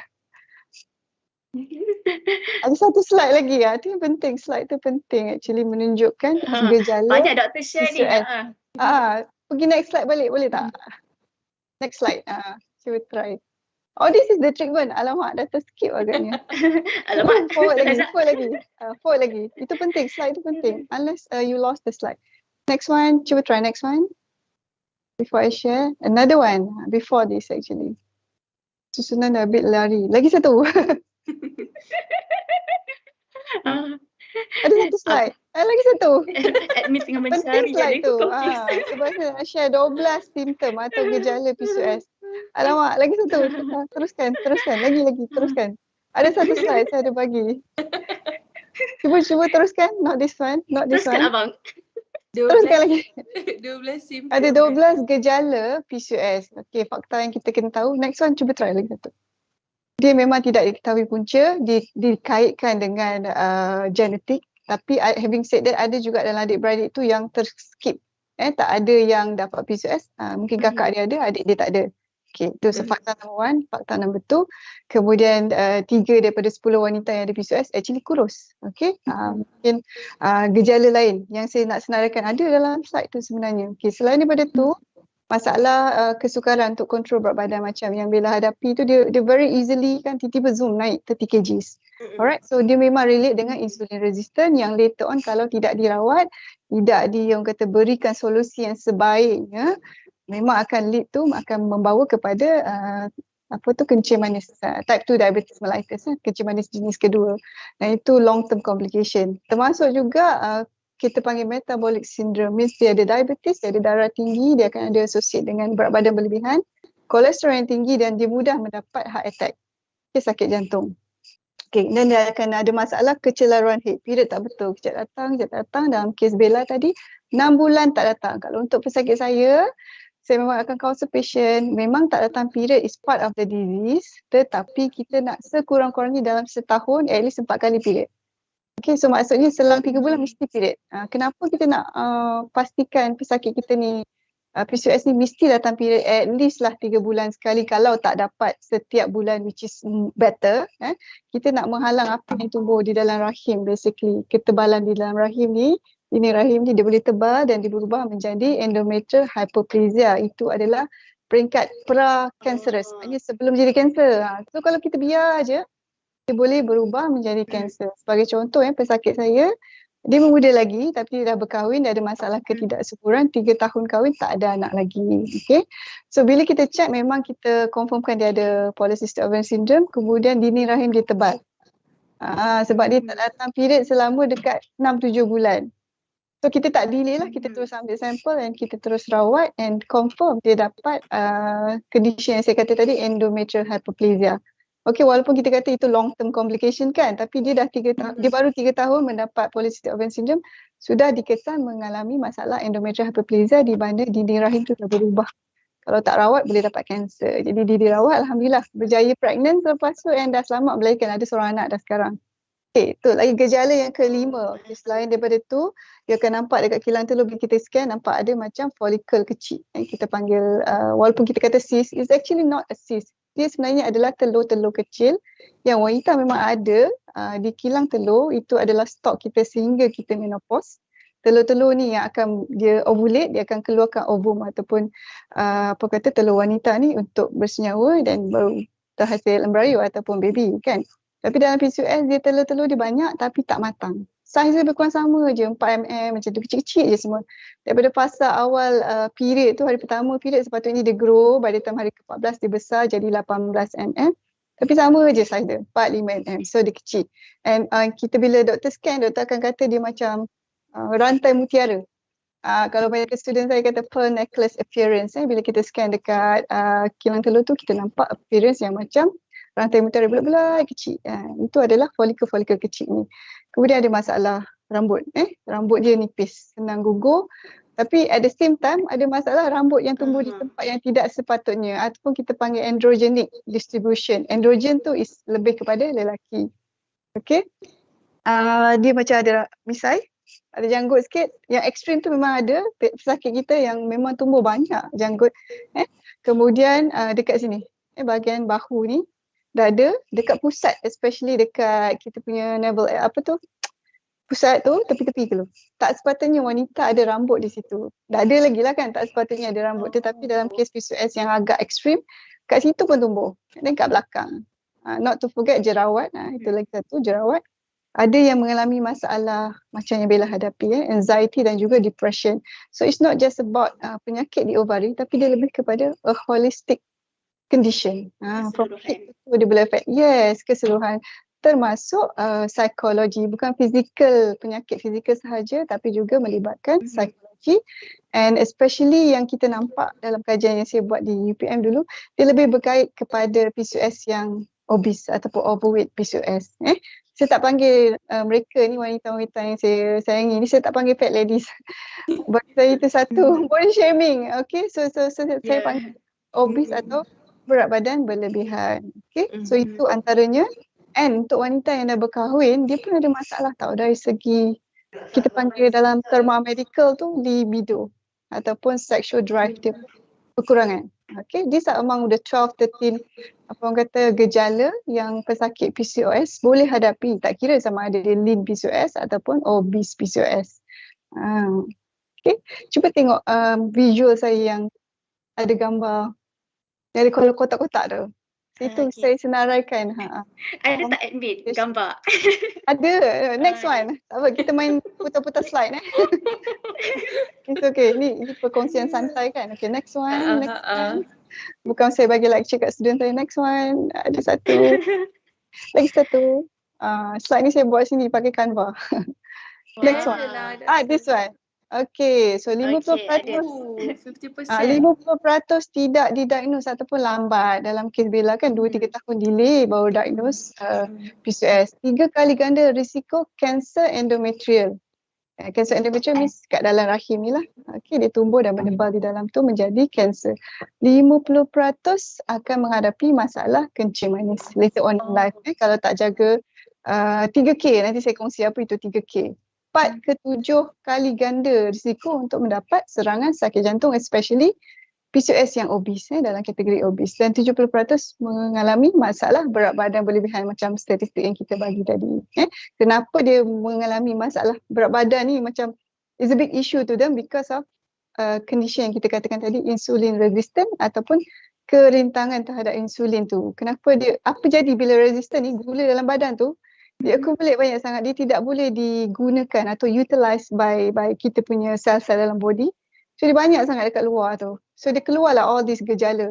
Ada satu slide lagi lah. Itu penting. Slide tu penting actually menunjukkan gejala. Banyak doktor share ni. Pergi next slide balik boleh tak? Next slide. Cuba try. Oh, this is the treatment. Alamak, dah terskip agaknya. Alamak. Forward lagi. Itu penting. Slide tu penting. Unless you lost the slide. Next one. Cuba try next one. Before I share. Another one. Before this actually. Susunan dah a bit lari. Lagi satu. Ada satu slide. Lagi satu. Admin tengah mencari. Penting slide tu. Sebab saya nak share 12 simptom atau gejala PCOS. Alamak, lagi satu. Teruskan. Lagi, teruskan. Ada satu slide saya ada bagi. Cuba teruskan. Not this one. Teruskan abang. Teruskan lagi. 12 simptom. Ada 12 gejala PCOS. Okay, fakta yang kita kena tahu. Next one, cuba try lagi satu. Dia memang tidak diketahui punca, dikaitkan dengan genetik. Tapi having said that, ada juga dalam adik-beradik tu yang terskip. Tak ada yang dapat PCOS. Mungkin kakak dia ada, adik dia tak ada. Okay, itu fakta number 1. Fakta number 2. Kemudian 3 daripada 10 wanita yang ada PCOS actually kurus. Okay, mungkin gejala lain yang saya nak senarakan ada dalam slide tu sebenarnya. Okay, selain daripada tu, masalah kesukaran untuk kontrol berat badan macam yang Bella hadapi tu, dia very easily kan tiba-tiba zoom naik 30 kgs. Alright, so dia memang relate dengan insulin resistant yang later on kalau tidak dirawat, tidak orang kata berikan solusi yang sebaiknya, memang akan lead tu akan membawa kepada kencing manis, type 2 diabetes mellitus, kencing manis jenis kedua. Dan itu long term complication. Termasuk juga kita panggil metabolic syndrome, means dia ada diabetes, dia ada darah tinggi, dia akan ada associate dengan berat badan berlebihan, kolesterol yang tinggi dan dia mudah mendapat heart attack, sakit jantung. Okay, dan dia akan ada masalah kecelaruan head, period tak betul, kejap datang, dalam kes Bella tadi, 6 bulan tak datang. Kalau untuk pesakit saya memang akan counsel patient, memang tak datang period is part of the disease, tetapi kita nak sekurang-kurangnya dalam setahun, at least 4 kali period. Okay, so maksudnya selang 3 bulan mesti period. Kenapa kita nak pastikan pesakit kita ni PCOS ni mesti datang period at least lah 3 bulan sekali, kalau tak dapat setiap bulan, which is better. Kita nak menghalang apa yang tumbuh di dalam rahim, basically. Ketebalan di dalam rahim ni, ini rahim ni dia boleh tebal dan dia berubah menjadi endometrial hyperplasia. Itu adalah peringkat pra-cancerous, maknanya sebelum jadi kanser. So kalau kita biar aja, dia boleh berubah menjadi kanser. Sebagai contoh, pesakit saya, dia memuda lagi tapi dia dah berkahwin, dia ada masalah ketidaksuburan, 3 tahun kahwin tak ada anak lagi. Okay. So bila kita check, memang kita confirmkan dia ada Polisistik Ovarian Syndrome, kemudian dinding rahim dia tebal. Sebab dia tak datang period selama dekat 6-7 bulan. So kita tak delay lah, kita terus ambil sampel dan kita terus rawat and confirm dia dapat condition yang saya kata tadi, endometrial hyperplasia. Okay, walaupun kita kata itu long term complication kan, tapi dia dah 3 tahun, dia baru 3 tahun mendapat Polisistik Ovarian Syndrome, sudah dikesan mengalami masalah endometrial hyperplasia di mana dinding rahim tu dah berubah. Kalau tak rawat boleh dapat kanser. Jadi dia dirawat, alhamdulillah berjaya pregnant lepas tu and dah selamat melahirkan, ada seorang anak dah sekarang. Okay, tu lagi gejala yang kelima. Okay, selain daripada tu, dia akan nampak dekat kilang telur bila kita scan, nampak ada macam follicle kecil. Kita panggil, walaupun kita kata cyst, it's actually not a cyst. Dia sebenarnya adalah telur-telur kecil yang wanita memang ada di kilang telur. Itu adalah stok kita sehingga kita menopause. Telur-telur ni yang akan dia ovulate, dia akan keluarkan ovum ataupun telur wanita ni untuk bersenyawa dan baru terhasil embarayo ataupun baby kan. Tapi dalam PCOS dia telur-telur dia banyak tapi tak matang. Saiz dia lebih kurang sama je, 4mm macam tu, kecil-kecil je semua. Daripada fasa awal period tu, hari pertama period sepatutnya dia grow, by the time hari ke-14 dia besar jadi 18mm. Tapi sama je saiz dia, 4-5mm, so dia kecil. And kita bila doktor scan, doktor akan kata dia macam rantai mutiara. Kalau banyak student saya kata pearl necklace appearance. Bila kita scan dekat kilang telur tu, kita nampak appearance yang macam rantai mutiara bulat-bulat kecil. Itu adalah follicle-follicle kecil ni. Kemudian ada masalah rambut. Rambut dia nipis, senang gugur. Tapi at the same time ada masalah rambut yang tumbuh di tempat yang tidak sepatutnya ataupun kita panggil androgenic distribution. Androgen tu is lebih kepada lelaki. Okay. Dia macam ada misai, ada janggut sikit. Yang ekstrim tu memang ada pesakit kita yang memang tumbuh banyak janggut. Kemudian dekat sini, bahagian bahu ni, dada, dekat pusat, especially dekat kita punya navel, pusat tu, tepi-tepi tu. Tak sepatutnya wanita ada rambut di situ. Dada lagi lah kan, tak sepatutnya ada rambut. Tetapi dalam kes PCOS yang agak ekstrim, kat situ pun tumbuh. Dan kat belakang. Not to forget jerawat, itu lagi satu, jerawat. Ada yang mengalami masalah macam yang Bella hadapi, anxiety dan juga depression. So it's not just about penyakit di ovari, tapi dia lebih kepada a holistic condition. From head to dia boleh affect. Yes, keseluruhan. Termasuk psikologi, bukan fizikal, penyakit fizikal sahaja, tapi juga melibatkan psikologi. And especially yang kita nampak dalam kajian yang saya buat di UPM dulu, dia lebih berkait kepada PCOS yang obese ataupun overweight PCOS. Saya tak panggil mereka ni, wanita-wanita yang saya sayangi ni, saya tak panggil fat ladies. Bagi saya itu satu body shaming. Okay, so saya panggil obese atau berat badan berlebihan. Okay, so itu antaranya. And untuk wanita yang dah berkahwin, dia pun ada masalah tau dari segi kita panggil dalam terma medical tu libido ataupun sexual drive dia kekurangan. Okay, these are among the 12-13 apa orang kata gejala yang pesakit PCOS boleh hadapi, tak kira sama ada dia lean PCOS ataupun obese PCOS. Okay, cuba tengok visual saya yang ada gambar dari kotak-kotak tu. Itu saya senaraikan. Ada tak admit gambar? Ada. Next one. Apa kita main putar-putar slide It's okay. Ni perkongsian santai kan. Okay, next one. Next one. Bukan saya bagi lecture kat student saya. Next one. Ada satu. Lagi satu. Slide ni saya buat sini pakai Canva. Next one. This one. Okay, so 50% 50% tidak didiagnose ataupun lambat. Dalam kes Bella kan 2-3 tahun delay baru diagnose PCOS. 3 kali ganda risiko kanser endometrial. Kanser endometrial means kat dalam rahim ni lah. Okay, dia tumbuh dan menebal di dalam tu menjadi kanser. 50% akan menghadapi masalah kencing manis later on in life. Kalau tak jaga 3K, nanti saya kongsi apa itu 3K. 4 ke 7 kali ganda risiko untuk mendapat serangan sakit jantung, especially PCOS yang obese dalam kategori obese, dan 70% mengalami masalah berat badan berlebihan macam statistik yang kita bagi tadi. Kenapa dia mengalami masalah berat badan ni, macam is a big issue to them because of condition yang kita katakan tadi, insulin resistant ataupun kerintangan terhadap insulin tu. Kenapa dia, apa jadi bila resistant ni, gula dalam badan tu dia accumulate banyak sangat, dia tidak boleh digunakan atau utilized by kita punya sel-sel dalam body. So dia banyak sangat dekat luar tu. So dia keluarlah all these gejala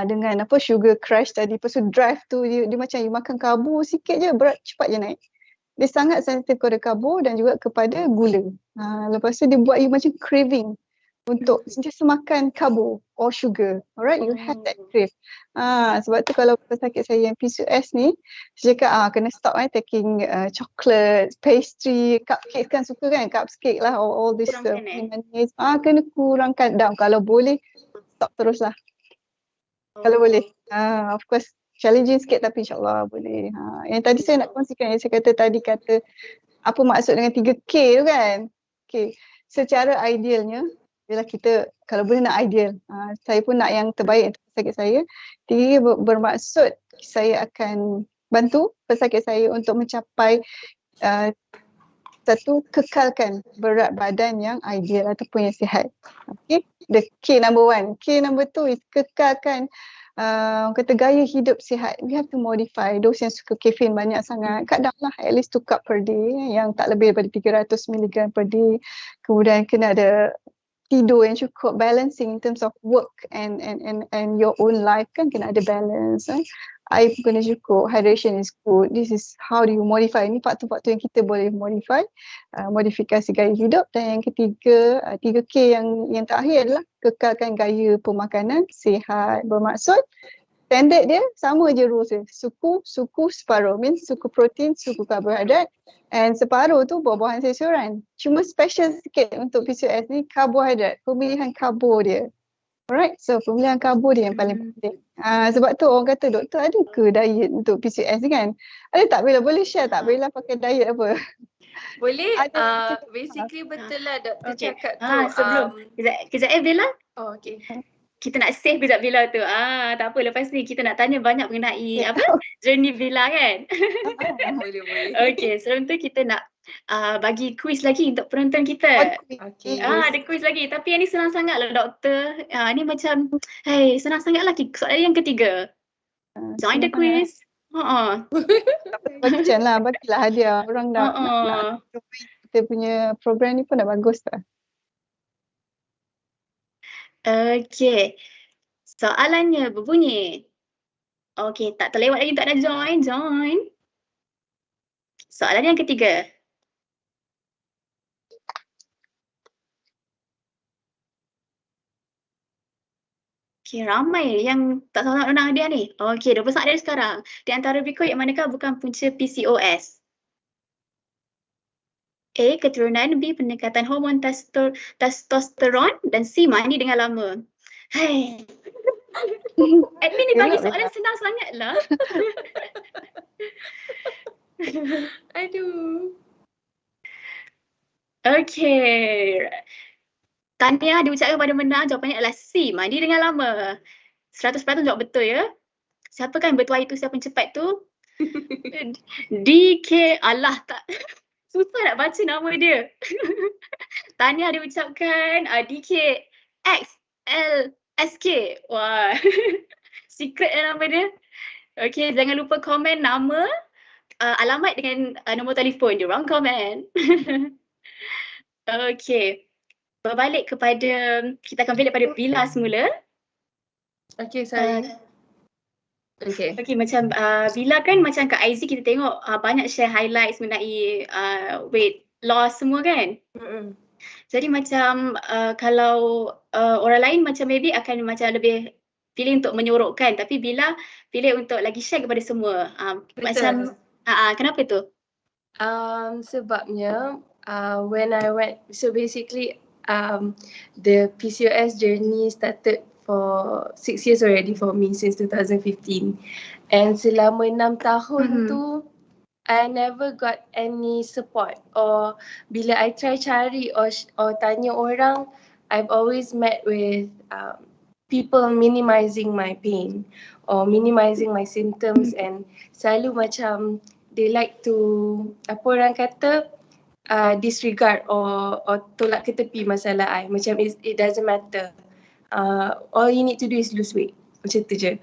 dengan apa, sugar crash tadi. Lepas tu drive tu dia macam you makan karbo sikit je, berat cepat je naik. Dia sangat sensitif kepada karbo dan juga kepada gula. Lepas tu dia buat you macam craving untuk sentiasa makan karbo or sugar. Alright, you have that crave. Sebab tu kalau pesakit saya yang PCOS ni, saya cakap kena stop taking chocolate, pastry, cupcake kan suka kan, cupcake lah, all this manis. Kena kurangkan down. Kalau boleh stop terus lah. Kalau boleh. Of course challenging sikit tapi insyaAllah boleh. Yang tadi saya nak kongsikan, yang saya kata apa maksud dengan 3K tu kan. Okay. Secara idealnya, bila kita kalau boleh nak ideal, saya pun nak yang terbaik untuk pesakit saya. 3K bermaksud saya akan bantu pesakit saya untuk mencapai satu, kekalkan berat badan yang ideal ataupun yang sihat. Okay, the K number 1. K number 2 is kekalkan kata gaya hidup sihat. We have to modify. Those yang suka caffeine banyak sangat, cut down lah at least 2 cup per day, yang tak lebih daripada 300 mg per day. Kemudian kena ada tidur yang cukup, balancing in terms of work and your own life kan, kena ada balance. Air pun kena cukup, hydration is good. This is how do you modify. Ini faktor-faktor yang kita boleh modify, modifikasi gaya hidup. Dan yang ketiga, 3K yang terakhir adalah kekalkan gaya pemakanan sihat. Bermaksud standard dia sama je rules dia. Suku, separuh. Means suku protein, suku karbohidrat. And separuh tu buah-buahan sayuran. Cuma special sikit untuk PCOS ni, karbohidrat. Pemilihan karbo dia. Alright, so pemilihan karbo dia yang paling penting. Sebab tu orang kata, doktor ada ke diet untuk PCOS ni kan? Ada tak Bella? Boleh share tak Bella pakai diet apa? Boleh, basically betul lah doktor cakap tu. Sebelum, kejap Bella. Oh, okay. Kita nak save kejap Bella tu. Tak apa, lepas ni kita nak tanya banyak mengenai journey Bella kan? Boleh. Okay, sebelum tu kita nak bagi quiz lagi untuk penonton kita. Okay. Ada quiz lagi. Tapi yang ni senang sangat lah doktor. Ni macam, senang sangat lah. Soalan yang ketiga. Join the quiz. Bagikan lah, bagilah hadiah. Orang nak kita punya program ni pun dah bagus tak? Okay. Soalannya berbunyi. Okay, tak terlewat lagi, tak ada join. Soalan yang ketiga. Okay, ramai yang tak tahu nak hadiah ni. Okay, 20 hadiah sekarang. Di antara berikut yang manakah bukan punca PCOS? A. Keturunan. B. Peningkatan hormon testosteron. Dan C. Mandi dengan lama. Admin ni bagi soalan senang sangat lah. Aduh. Okay. Tahniah diucapkan pada menang. Jawapannya adalah C. Mandi dengan lama. 100% jawab betul ya. Siapa kan bertuah itu, siapa yang cepat tu? DK. Alah tak. Susah nak baca nama dia. Tahniah diucapkan DK XLSK. Wah. Secret nama dia. Okay, jangan lupa komen nama, alamat dengan nombor telefon. Dia orang komen. Okay. Berbalik kepada, kita akan balik pada Bila semula. Okay, sorry. Okay, macam Bila kan macam kat IZ kita tengok banyak share highlights mengenai weight loss semua kan. Jadi macam kalau orang lain macam maybe akan macam lebih pilih untuk menyorokkan, tapi Bila pilih untuk lagi share kepada semua. Macam kenapa tu? Sebabnya when I went, so basically the PCOS journey started for 6 years already for me since 2015, and selama 6 tahun tu I never got any support, or bila I try cari or tanya orang, I've always met with people minimizing my pain or minimizing my symptoms, and selalu macam they like to, apa orang kata, disregard or tolak ke tepi masalah I. Macam it doesn't matter. All you need to do is lose weight. Macam tu je.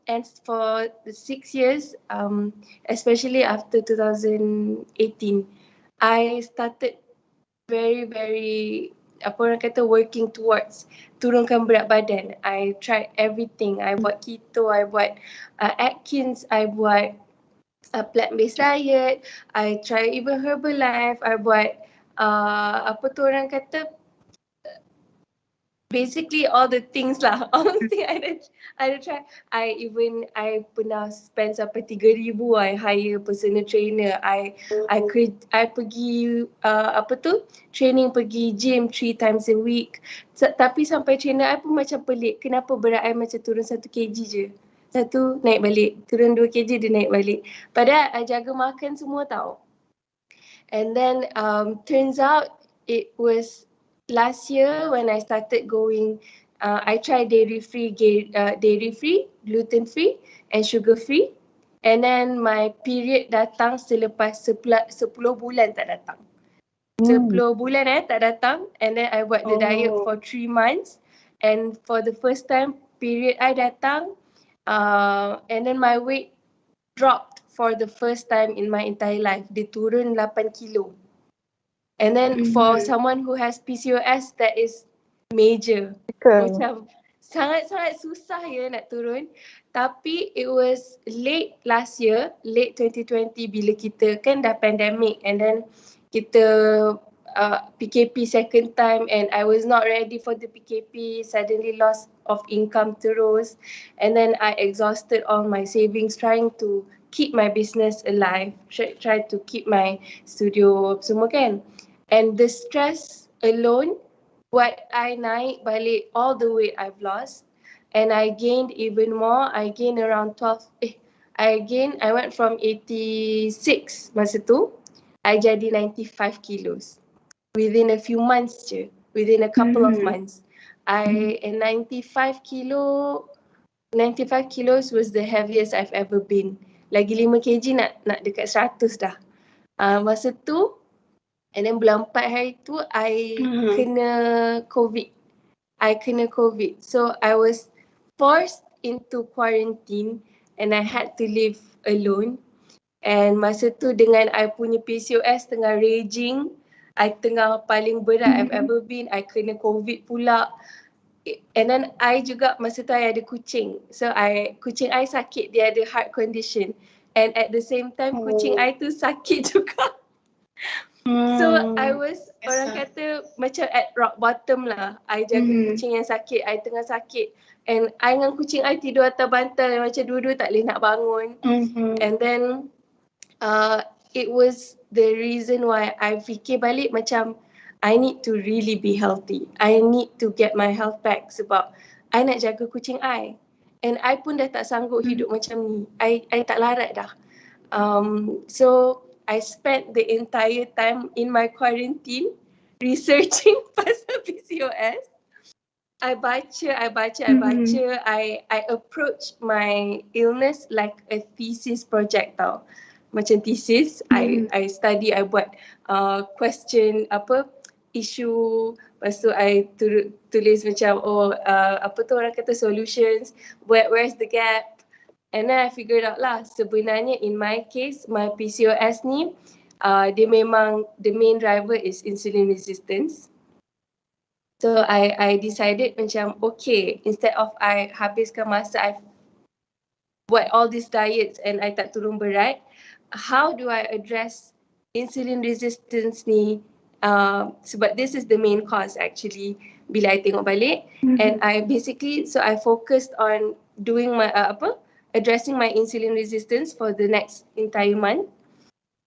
And for the 6 years, especially after 2018, I started very, apa orang kata, working towards turunkan berat badan. I tried everything. I buat keto, I buat Atkins, I buat plant-based diet, I try even Herbalife, I buat apa tu orang kata, basically all the things lah. All the things I ada try. I pernah spend sampai 3,000. I hire personal trainer. I pergi apa tu, training, pergi gym 3 times a week. Tapi sampai trainer I pun macam pelik, kenapa berat I macam turun 1 kg je. Satu naik balik, turun 2 kg dia naik balik. Padahal I jaga makan semua tau. And then turns out it was last year when I started going, I tried dairy free, gluten free and sugar free. And then my period datang selepas 10 bulan tak datang. 10 bulan tak datang, and then I buat the diet for 3 months, and for the first time period I datang, and then my weight dropped for the first time in my entire life. Dia turun 8 kilo. And then for someone who has PCOS, that is major. Macam sangat-sangat susah ya nak turun. Tapi it was late last year, late 2020, bila kita kan dah pandemic, and then kita PKP second time, and I was not ready for the PKP, suddenly loss of income terus, and then I exhausted all my savings trying to keep my business alive, try to keep my studio semua kan. And the stress alone buat I naik balik all the weight I've lost, and I gained even more. I gained around I went from 86 masa tu, I jadi 95 kilos within a few months je, within a couple of months. And 95 kilos was the heaviest I've ever been. Lagi 5 kg nak dekat 100 dah. Masa tu, and then bulan 4 hari tu, I kena COVID. So I was forced into quarantine and I had to live alone. And masa tu dengan I punya PCOS tengah raging, I tengah paling berat I've ever been, I kena COVID pula. And then I juga masa tu I ada kucing. So kucing I sakit, dia ada heart condition. And at the same time kucing I tu sakit juga. So I was, orang kata macam at rock bottom lah. I jaga kucing yang sakit, I tengah sakit. And I dengan kucing I tidur atas bantal, macam dua-dua tak boleh nak bangun. And then it was the reason why I fikir balik macam I need to really be healthy. I need to get my health back sebab I nak jaga kucing I. And I pun dah tak sanggup hidup macam ni. I tak larat dah. So I spent the entire time in my quarantine researching pasal PCOS. I baca. I approach my illness like a thesis project tau. Macam thesis, I study, I buat question, issue, lepas tu I tulis macam apa tu orang kata solutions, where's the gap. And then I figured out lah, sebenarnya in my case, my PCOS ni, dia memang the main driver is insulin resistance. So I decided macam okay, instead of I habiskan masa I buat all these diets and I tak turun berat, how do I address insulin resistance ni? Sebab this is the main cause actually bila I tengok balik. And I basically, so I focused on doing my addressing my insulin resistance for the next entire month.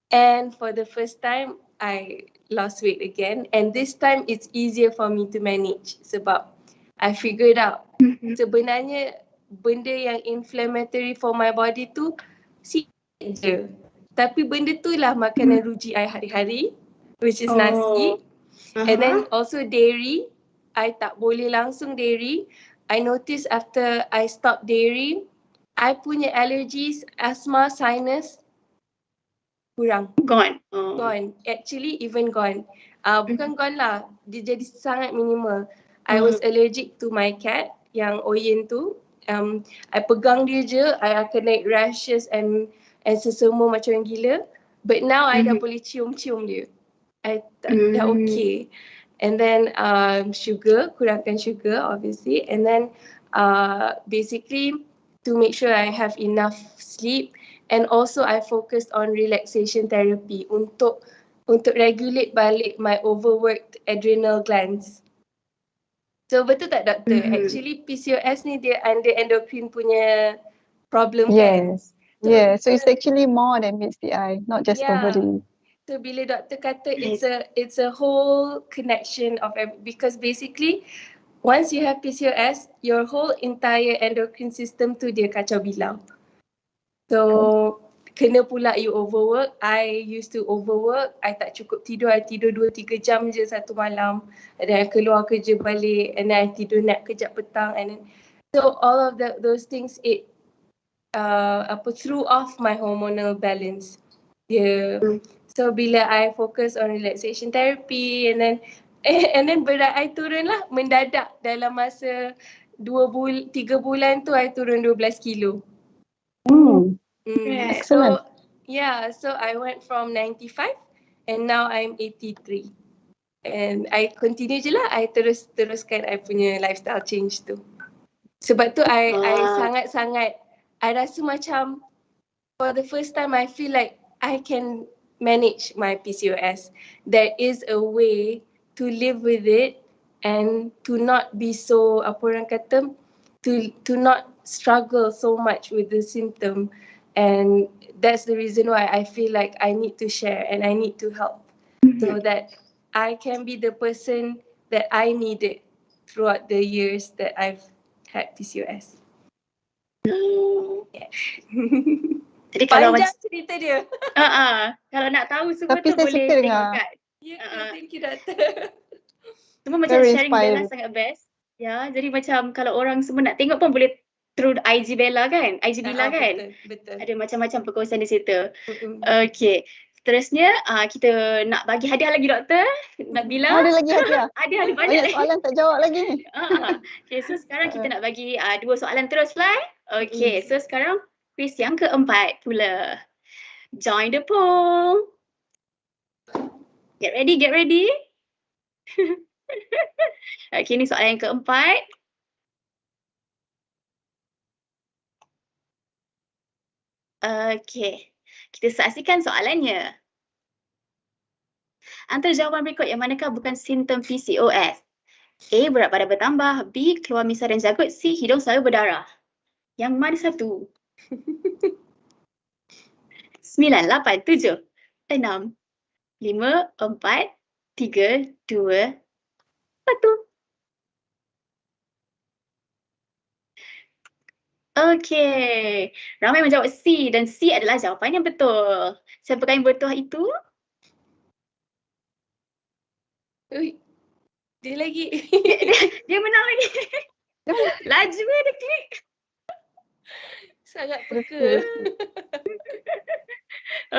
And for the first time, I lost weight again. And this time, it's easier for me to manage sebab I figured out sebenarnya benda yang inflammatory for my body tu je. Tapi benda tu lah makanan ruji I hari-hari, which is nasi. And then also dairy. I tak boleh langsung dairy. I notice after I stop dairy, I punya allergies, asthma, sinus kurang. Gone. Gone. Actually even gone. Bukan gone lah. Dia jadi sangat minimal. I was allergic to my cat yang Oyen tu. I pegang dia je, I akan naik rashes and sesemua macam gila. But now I dah boleh cium-cium dia. I dah okay. And then sugar, kurangkan sugar obviously. And then basically to make sure I have enough sleep. And also I focused on relaxation therapy untuk regulate balik my overworked adrenal glands. So betul tak doktor? Actually PCOS ni dia under endocrine punya problem kan? Yes. So it's actually more than meets the eye, not just ovary. So bila doktor kata it's a whole connection of because basically once you have PCOS, your whole entire endocrine system tu dia kacau bilau. So kena pula you overwork. I used to overwork. I tak cukup tidur. I tidur 2-3 jam je satu malam. And then I keluar kerja balik. And then I tidur nap kejap petang. And then so all of those things it threw off my hormonal balance. So bila I focus on relaxation therapy and then berat I turun lah mendadak dalam masa 3 bulan tu I turun 12 kilo. Excellent. So I went from 95 and now I'm 83. And I continue je lah, I teruskan I punya lifestyle change tu. Sebab tu I sangat-sangat, I rasa macam for the first time I feel like I can manage my PCOS. There is a way to live with it and to not be so, apa orang kata, to not struggle so much with the symptom. And that's the reason why I feel like I need to share and I need to help so that I can be the person that I needed throughout the years that I've had PCOS. Jadi kalau panjang cerita dia. Kalau nak tahu semua tapi tu boleh tengok kat. Thank you doktor. Semua macam Very sharing Bella sangat best. Ya, jadi macam kalau orang semua nak tengok pun boleh through IG Bella kan? IG Bella kan? Betul. Ada macam-macam perkongsian di situ. Okay. Seterusnya kita nak bagi hadiah lagi doktor. Nak bilang. Ada lagi hadiah? Ada banyak banyak soalan tak jawab lagi ni. Okay, so sekarang kita nak bagi 2 soalan terus lah. Okay, so sekarang quiz yang keempat pula. Join the poll. Get ready. Okay, ni soalan yang keempat. Okay, kita saksikan soalannya. Antara jawapan berikut yang manakah bukan simptom PCOS? A. Berat badan bertambah. B. Keluar misai dan jagut. C. Hidung selalu berdarah. Yang mana satu? 9, 8, 7, 6, 5, 4, 3, 2, 1. Okey. Ramai menjawab C dan C adalah jawapan yang betul. Siapakah yang bertuah itu? Dia lagi. dia menang lagi. Laju dia klik. Sangat peka.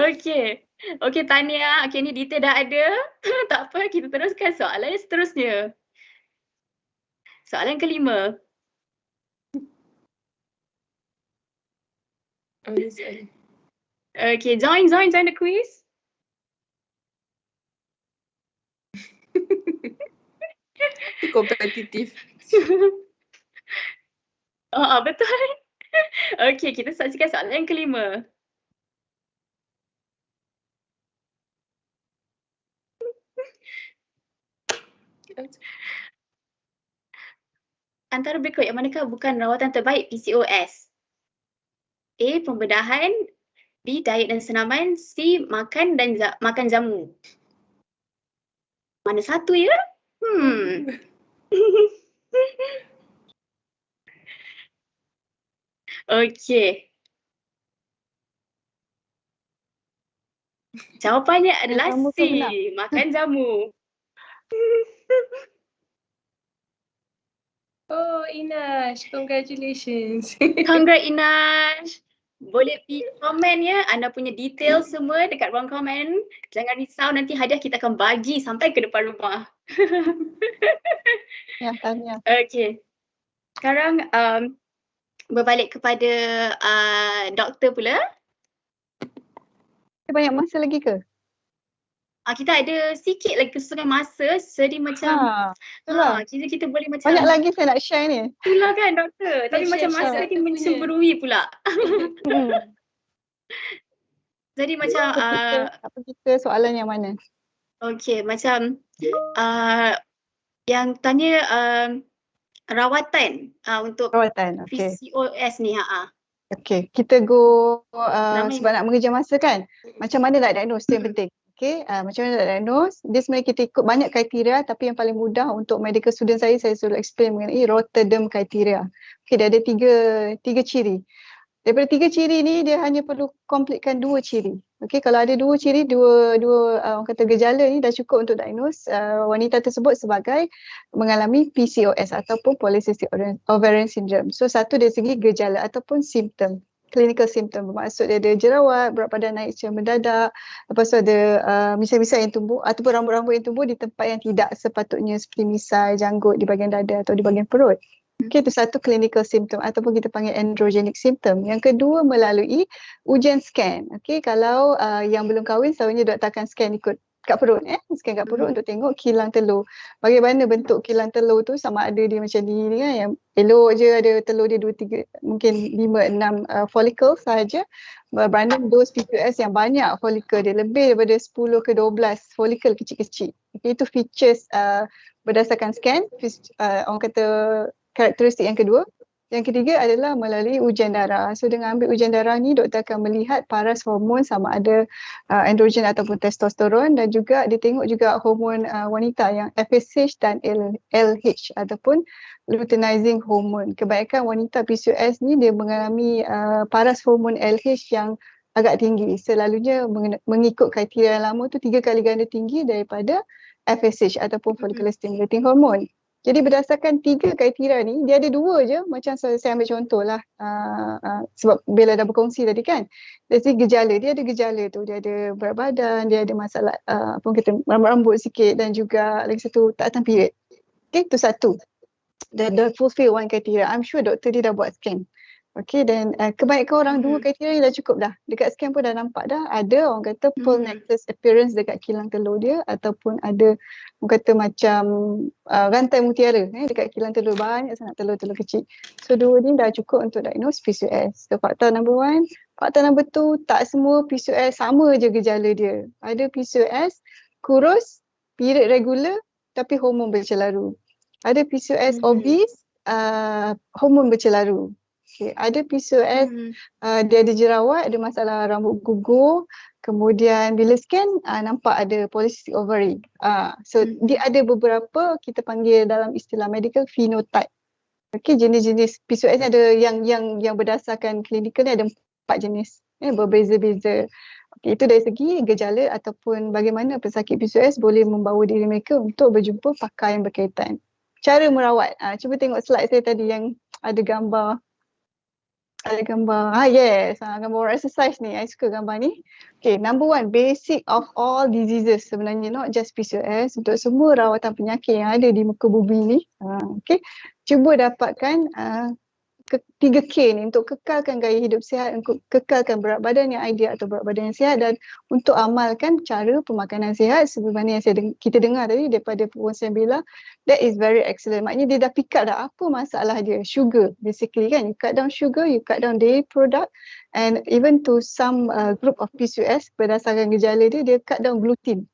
Okey. Okey, tahniah. Okey, ni detail dah ada. Tak apa, kita teruskan soalan seterusnya. Soalan kelima. Okay, join the quiz. Kompetitif. Betul. Okay, kita saksikan soalan yang kelima. Antara berikut yang manakah bukan rawatan terbaik PCOS? A. Pembedahan. B. Diet dan senaman. C. Makan dan makan jamu. Mana satu ya? Okey. Jawapannya adalah Jamu C. tu benar. Makan jamu. Oh, Inash, congratulations. Congrats Inash. Boleh pergi komen ya, anda punya detail semua dekat ruang komen. Jangan risau, nanti hadiah kita akan bagi sampai ke depan rumah. Ya, tanya. Okay. Sekarang berbalik kepada doktor pula. Kita banyak masa lagi ke? Kita ada sikit lagi kesesuaian masa. Jadi macam itulah. kita boleh macam Banyak lagi saya nak share ni. itulah kan doktor. Tapi Share, macam share masa doktor ni punya. mencemburui pula. Jadi macam Apa kita soalan yang mana? okay, macam yang tanya rawatan untuk Rawatan, okey. PCOS ni. Okey, kita go Ramai. sebab nak mengejar masa kan. Macam mana nak diagnose tu yang penting. Okey, macam mana nak diagnose? Dia sebenarnya kita ikut banyak kriteria tapi yang paling mudah untuk medical student saya selalu explain mengenai Rotterdam criteria. Okey, dia ada tiga ciri. Daripada tiga ciri ni dia hanya perlu completekan dua ciri. Okey, kalau ada dua ciri, dua orang kata gejala ni dah cukup untuk diagnose wanita tersebut sebagai mengalami PCOS ataupun Polisistik Ovarian Syndrome. So satu dari segi gejala ataupun simptom, clinical symptom, bermaksud dia ada jerawat, berat badan naik secara mendadak, lepas tu ada misai-misai yang tumbuh ataupun rambut-rambut yang tumbuh di tempat yang tidak sepatutnya seperti misai, janggut di bahagian dada atau di bahagian perut. Okay, itu satu clinical symptom ataupun kita panggil androgenic symptom. Yang kedua melalui ujian scan. Okay, kalau yang belum kahwin selalunya doktor akan scan ikut kat perut, scan kat perut untuk tengok kilang telur. Bagaimana bentuk kilang telur tu, sama ada dia macam ni kan, yang elok je ada telur dia 2, 3, mungkin 5, 6 follicle sahaja. Berbanding dos PCOS yang banyak follicle dia, lebih daripada 10 ke 12 follicle kecil-kecil. Okay, itu features berdasarkan scan, orang kata karakteristik yang kedua. Yang ketiga adalah melalui ujian darah. So dengan ambil ujian darah ni, doktor akan melihat paras hormon sama ada androgen ataupun testosteron, dan juga dia tengok juga hormon wanita yang FSH dan LH ataupun luteinizing hormone. Kebanyakan wanita PCOS ni dia mengalami paras hormon LH yang agak tinggi. Selalunya mengikut kriteria yang lama tu 3 kali ganda tinggi daripada FSH ataupun follicular stimulating hormone. Jadi berdasarkan 3 kriteria ni, dia ada 2 je, macam saya ambil contoh lah, sebab Bella dah berkongsi tadi kan. Dari segi gejala, dia ada gejala tu, dia ada berat badan, dia ada masalah kita rambut-rambut sikit, dan juga lagi satu tak datang period. Okay, tu satu. Dah fulfill one kriteria. I'm sure doktor dia dah buat scan. Okay, dan kebanyakan orang 2 kriteria ni dah cukup dah. Dekat scan pun dah nampak dah ada orang kata pearl necklace appearance dekat kilang telur dia, ataupun ada orang kata macam rantai mutiara dekat kilang telur, banyak sangat telur-telur kecil. So 2 ni dah cukup untuk diagnose PCOS. So faktor number 1. Faktor number 2, tak semua PCOS sama je gejala dia. Ada PCOS kurus, period regular tapi hormon bercelaru. Ada PCOS obese, hormon bercelaru. Okay. Ada PCOS, dia ada jerawat, ada masalah rambut gugur, kemudian bila scan nampak ada polisistik ovary. So dia ada beberapa kita panggil dalam istilah medical phenotype. Okay, jenis-jenis PCOS ada yang berdasarkan klinikal ni ada 4 jenis, berbeza-beza. Okay, itu dari segi gejala ataupun bagaimana pesakit PCOS boleh membawa diri mereka untuk berjumpa pakar yang berkaitan. Cara merawat, cuba tengok slide saya tadi yang ada gambar. Gambar orang exercise ni. I suka gambar ni. Okay, number 1, basic of all diseases sebenarnya, not just PCOS, untuk semua rawatan penyakit yang ada di muka bumi ni. Okay, cuba dapatkan 3K ni untuk kekalkan gaya hidup sihat, untuk kekalkan berat badan yang ideal atau berat badan yang sihat, dan untuk amalkan cara pemakanan sihat sebagaimana yang kita dengar tadi daripada perkongsian Bella. That is very excellent. Maknanya dia dah pick up dah apa masalah dia. Sugar basically kan. You cut down sugar, you cut down dairy product, and even to some group of PCOS berdasarkan gejala dia cut down gluten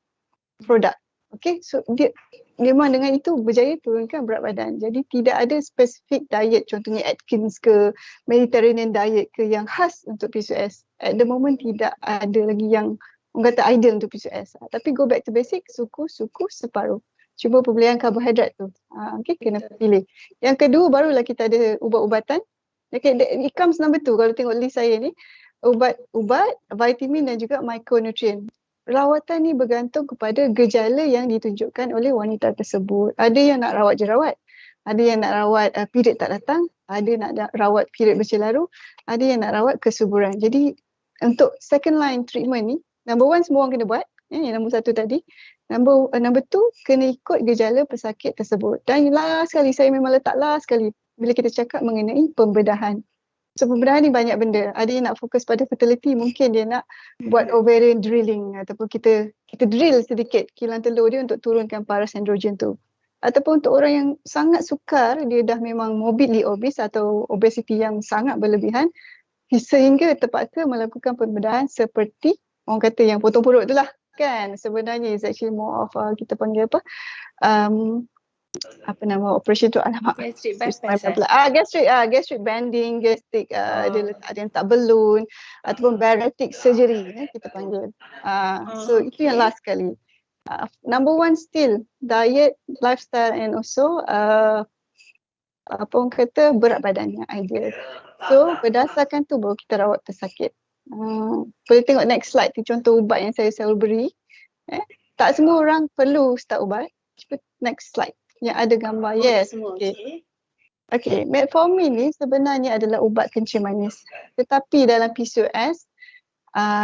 product. Okay, so dia memang dengan itu berjaya turunkan berat badan. Jadi tidak ada spesifik diet, contohnya Atkins ke Mediterranean diet ke yang khas untuk PCOS. At the moment tidak ada lagi yang orang kata ideal untuk PCOS. Tapi go back to basic, suku separuh. Cuba pembelian karbohidrat tu. Okay, kena pilih. Yang kedua barulah kita ada ubat-ubatan. Okay, it comes number 2 kalau tengok list saya ni. Ubat, vitamin dan juga micronutrient. rawatan ni bergantung kepada gejala yang ditunjukkan oleh wanita tersebut. Ada yang nak rawat jerawat, ada yang nak rawat period tak datang, ada nak rawat period bercelaru, ada yang nak rawat kesuburan. Jadi untuk second line treatment ni, number one semua orang kena buat, yang nombor satu tadi. Number two, kena ikut gejala pesakit tersebut. Dan last sekali, saya memang letak last sekali bila kita cakap mengenai pembedahan. So pembedahan ni banyak benda. Ada yang nak fokus pada fertility, mungkin dia nak buat ovarian drilling ataupun kita drill sedikit kilang telur dia untuk turunkan paras androgen tu. Ataupun untuk orang yang sangat sukar, dia dah memang morbidly obese atau obesity yang sangat berlebihan, sehingga terpaksa melakukan pembedahan seperti orang kata yang potong perut tu lah kan. Sebenarnya is actually more of kita panggil apa nama operation tu, alamak, gastric bypass. Gastric banding, gastric dia letak, ada yang tak balloon ataupun bariatric surgery kita panggil. So itu yang last sekali. Number one still diet, lifestyle and also apa orang kata berat badan yang ideal. So berdasarkan tu baru kita rawat pesakit. Boleh tengok next slide tu, contoh ubat yang saya selalu beri. Tak semua orang perlu start ubat. Cuba next slide yang ada gambar. Yes. Okay. Metformin ni sebenarnya adalah ubat kencing manis. Tetapi dalam PCOS,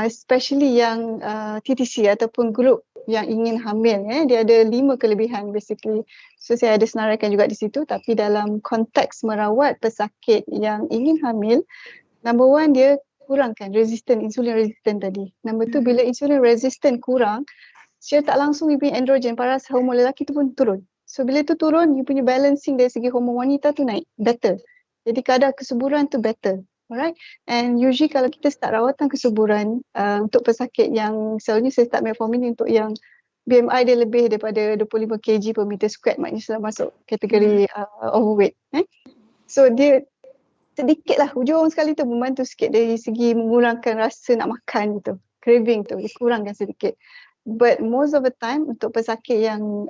especially yang TTC ataupun grup yang ingin hamil, dia ada 5 kelebihan basically. So saya ada senaraikan juga di situ, tapi dalam konteks merawat pesakit yang ingin hamil, number one dia kurangkan insulin resistant tadi. Number two, bila insulin resistant kurang, secara tak langsung you punya androgen, paras hormon lelaki tu pun turun. So bila tu turun, you punya balancing dari segi hormon wanita tu naik, better. Jadi kadar kesuburan tu better. Alright, and usually kalau kita start rawatan kesuburan untuk pesakit yang selalunya saya start metformin untuk yang BMI dia lebih daripada 25 kg per meter squared, maknanya sudah masuk kategori overweight. So dia sedikit lah, hujung sekali tu membantu sikit dari segi mengurangkan rasa nak makan gitu, craving tu, dia kurangkan sedikit. But most of the time untuk pesakit yang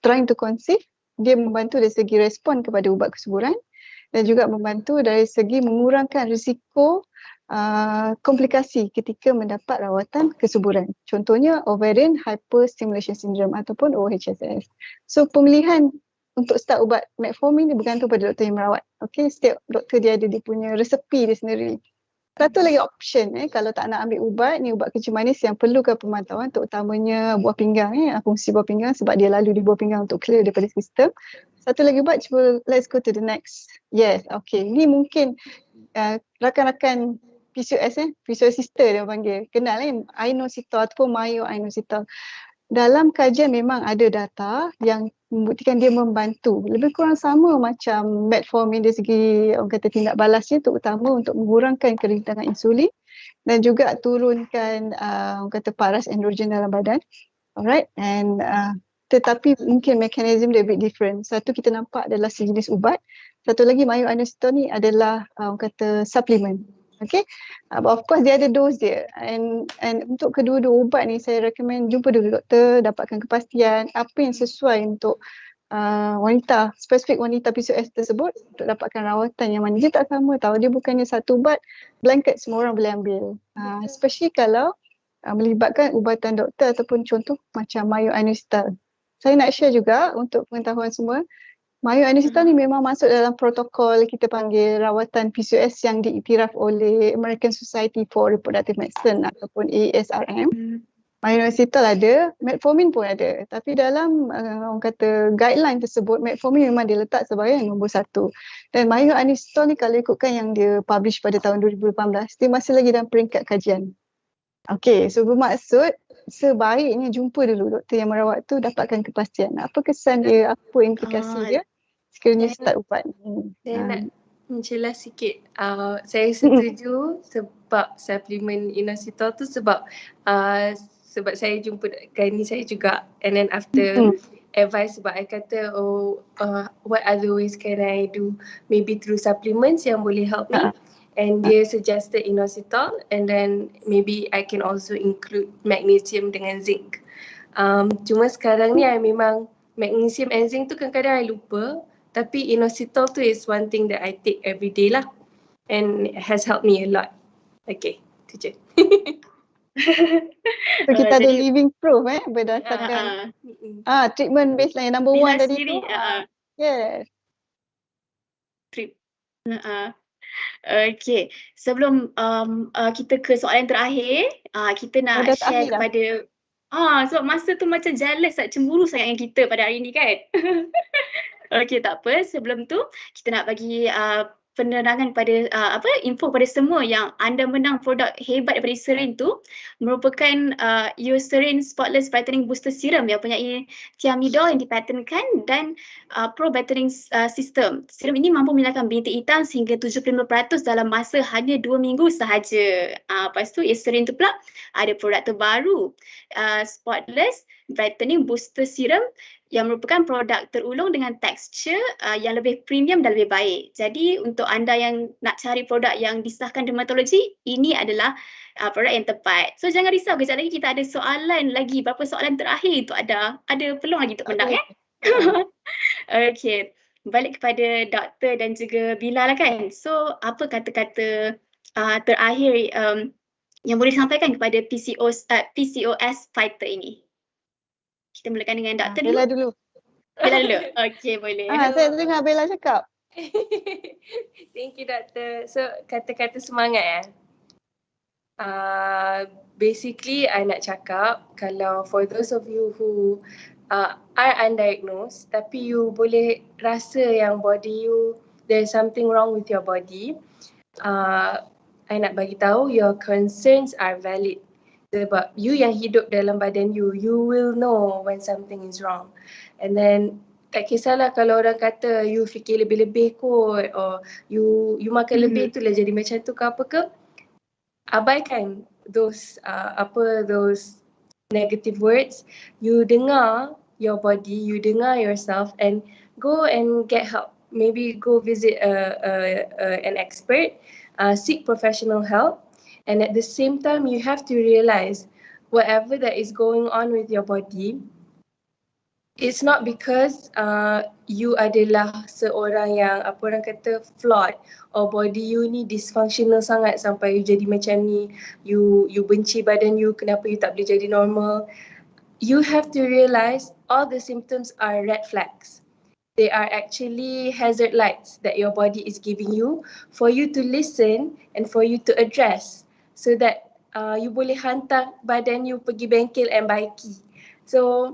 trying to conceive, dia membantu dari segi respon kepada ubat kesuburan dan juga membantu dari segi mengurangkan risiko komplikasi ketika mendapat rawatan kesuburan. Contohnya ovarian hyperstimulation syndrome ataupun OHSS. So pemilihan untuk start ubat metformin ni bergantung pada doktor yang merawat. Okay, setiap doktor dia ada dia punya resepi dia sendiri. Satu lagi option kalau tak nak ambil ubat, ni ubat kencing manis yang perlukan pemantauan, terutamanya buah pinggang, fungsi buah pinggang sebab dia lalu di buah pinggang untuk clear daripada sistem. Satu lagi ubat, cuba let's go to the next. Yes, okay. Ni mungkin rakan-rakan PCOS, PCOS sister dia panggil. Kenal inositol ataupun myoinositol. Dalam kajian memang ada data yang membuktikan dia membantu. Lebih kurang sama macam metformin dari segi orang kata tindak balasnya, terutama untuk mengurangkan kerintangan insulin dan juga turunkan orang kata paras androgen dalam badan. Alright, and tetapi mungkin mekanisme dia a bit different. Satu kita nampak adalah sejenis ubat. Satu lagi myoinositol ni adalah orang kata suplemen. Okay, but of course dia ada dos dia, and untuk kedua-dua ubat ni saya recommend jumpa dulu doktor, dapatkan kepastian apa yang sesuai untuk wanita, spesifik wanita PCOS tersebut untuk dapatkan rawatan yang mana. Dia tak sama tau, dia bukannya satu ubat blanket semua orang boleh ambil, especially kalau melibatkan ubatan doktor ataupun contoh macam myoinositol. Saya nak share juga untuk pengetahuan semua, myoinositol ni memang masuk dalam protokol kita panggil rawatan PCOS yang diiktiraf oleh American Society for Reproductive Medicine ataupun ASRM. Myoinositol ada, metformin pun ada. Tapi dalam orang kata guideline tersebut, metformin memang diletak sebagai nombor 1. Dan myoinositol ni kalau ikutkan yang dia publish pada tahun 2018, dia masih lagi dalam peringkat kajian. Okay, so bermaksud sebaiknya jumpa dulu doktor yang merawat tu, dapatkan kepastian apa kesan dia, apa implikasi dia sekiranya start ubat. Saya nak menjelas sikit. Saya setuju sebab suplemen inositol tu sebab saya jumpa gynae saya juga, and then after advice sebab I kata what other ways can I do, maybe through supplements yang boleh help me. And dia suggested inositol, and then maybe I can also include magnesium dengan zinc. Cuma sekarang ni I memang magnesium and zinc tu kadang-kadang I lupa, tapi inositol tu is one thing that I take every day lah, and it has helped me a lot. Okay, tu je. So kita ada Jadi living proof berdasarkan treatment baseline number Bila one tadi sendiri tu. Yes. trip. Okay, sebelum kita ke soalan terakhir, kita nak dah tak share akhir dah. kepada sebab masa tu macam jealous, cemburu sangat dengan kita pada hari ni kan. Okey, tak apa. Sebelum tu kita nak bagi penerangan pada info pada semua yang anda menang produk hebat daripada Eucerin tu merupakan Eucerin Spotless Brightening Booster Serum yang mempunyai thiamidol yang dipatentkan dan Pro Battering System. Serum ini mampu menghilangkan bintik hitam sehingga 75% dalam masa hanya 2 minggu sahaja. Lepas tu Eucerin tu pula ada produk terbaru, Spotless Brightening Booster Serum yang merupakan produk terulung dengan tekstur yang lebih premium dan lebih baik. Jadi untuk anda yang nak cari produk yang disahkan dermatologi, ini adalah produk yang tepat. So jangan risau, kejap lagi kita ada soalan lagi. Berapa soalan terakhir tu ada peluang lagi untuk menang Okey, balik kepada doktor dan juga Bila lah kan. So apa kata-kata terakhir yang boleh disampaikan kepada PCOS fighter ini? Kita mulakan dengan doktor dulu. Bella dulu. Bella dulu. Okey, boleh. Saya dengar Bella cakap. Thank you, doktor. So, kata-kata semangat basically, I nak cakap kalau for those of you who are undiagnosed tapi you boleh rasa yang body you, there's something wrong with your body, I nak bagi tahu your concerns are valid. Sebab you yang hidup dalam badan you will know when something is wrong. And then tak kisahlah kalau orang kata you fikir lebih-lebih kot, or you makan lebih tu lah jadi macam tu ke apa ke. Abaikan those those negative words. You dengar your body, you dengar yourself and go and get help. Maybe go visit an expert, seek professional help. And at the same time, you have to realize whatever that is going on with your body, it's not because you adalah seorang yang apa orang kata flawed or body you ni dysfunctional sangat sampai you jadi macam ni, you benci badan you, kenapa you tak boleh jadi normal. You have to realize all the symptoms are red flags. They are actually hazard lights that your body is giving you for you to listen and for you to address. So that you boleh hantar badan you pergi bengkel and baiki. So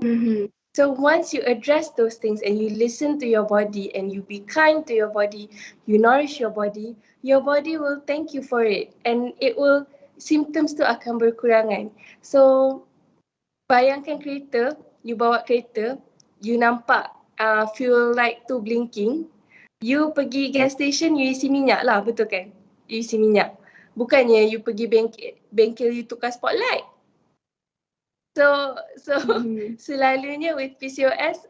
once you address those things and you listen to your body and you be kind to your body, you nourish your body will thank you for it and symptoms tu akan berkurangan. So bayangkan kereta, you bawa kereta, you nampak fuel light tu blinking, you pergi gas station, you isi minyak lah, betul kan? You isi minyak. Bukannya you pergi bengkel you tukar spotlight. So selalunya with PCOS,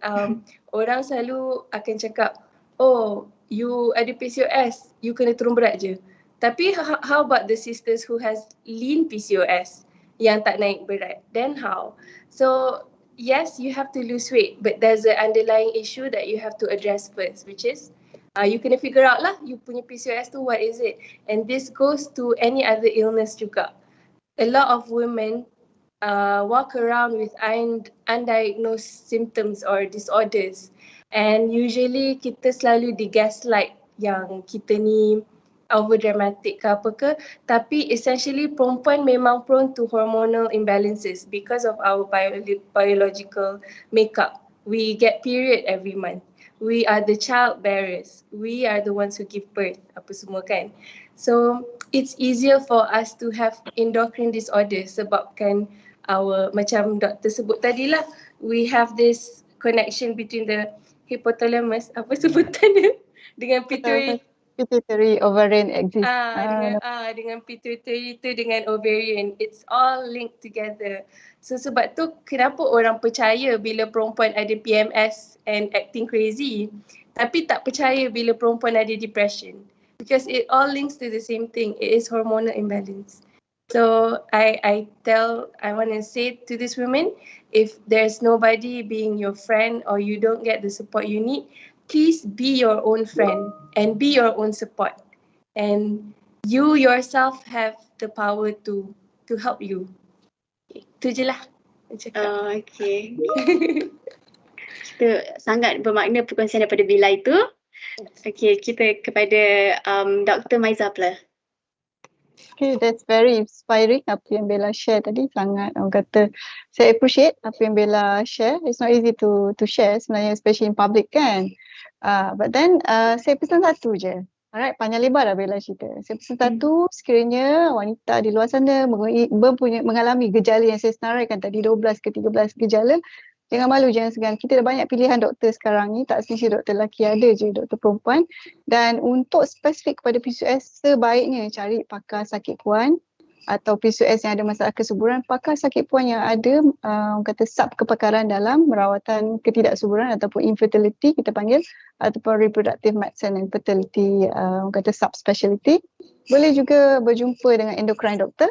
orang selalu akan cakap, oh you ada PCOS, you kena turun berat je. Tapi how about the sisters who has lean PCOS yang tak naik berat? Then how? So yes, you have to lose weight, but there's an underlying issue that you have to address first, which is you kena figure out lah you punya PCOS tu what is it. And this goes to any other illness juga. A lot of women walk around with undiagnosed symptoms or disorders, and usually kita selalu digaslight yang kita ni over dramatic ke apa ke, tapi essentially perempuan memang prone to hormonal imbalances because of our biological makeup. We get period every month. We are the child bearers. We are the ones who give birth, apa semua kan. So it's easier for us to have endocrine disorders sebabkan macam doktor sebut tadi lah, we have this connection between the hypothalamus, apa sebutannya, dengan pituitary ovarian axis. Dengan pituitary tu dengan ovarian, it's all linked together. So sebab tu kenapa orang percaya bila perempuan ada PMS and acting crazy, tapi tak percaya bila perempuan ada depression, because it all links to the same thing. It is hormonal imbalance. So I want to say to these women, if there's nobody being your friend or you don't get the support you need, please be your own friend and be your own support. And you yourself have the power to help you. Itu je lah cakap. Okay. Kita sangat bermakna perkongsian daripada Bila itu. Okay, kita kepada Dr. Maiza pula. Okay, that's very inspiring apa yang Bella share tadi. Sangat orang kata saya appreciate apa yang Bella share. It's not easy to share sebenarnya, especially in public kan. But then saya pesan satu je. Alright, panjang lebar dah Bella cerita. Saya pesan satu, sekiranya wanita di luar sana mengalami gejala yang saya senaraikan tadi, 12 ke 13 gejala, jangan malu, jangan segan. Kita dah banyak pilihan doktor sekarang ni, tak semesti doktor lelaki, ada je doktor perempuan. Dan untuk spesifik kepada PCOS, sebaiknya cari pakar sakit puan atau PCOS yang ada masalah kesuburan, pakar sakit puan yang ada kata sub kepakaran dalam merawatan ketidaksuburan ataupun infertility kita panggil, ataupun reproductive medicine and fertility kata sub specialty. Boleh juga berjumpa dengan endocrine doctor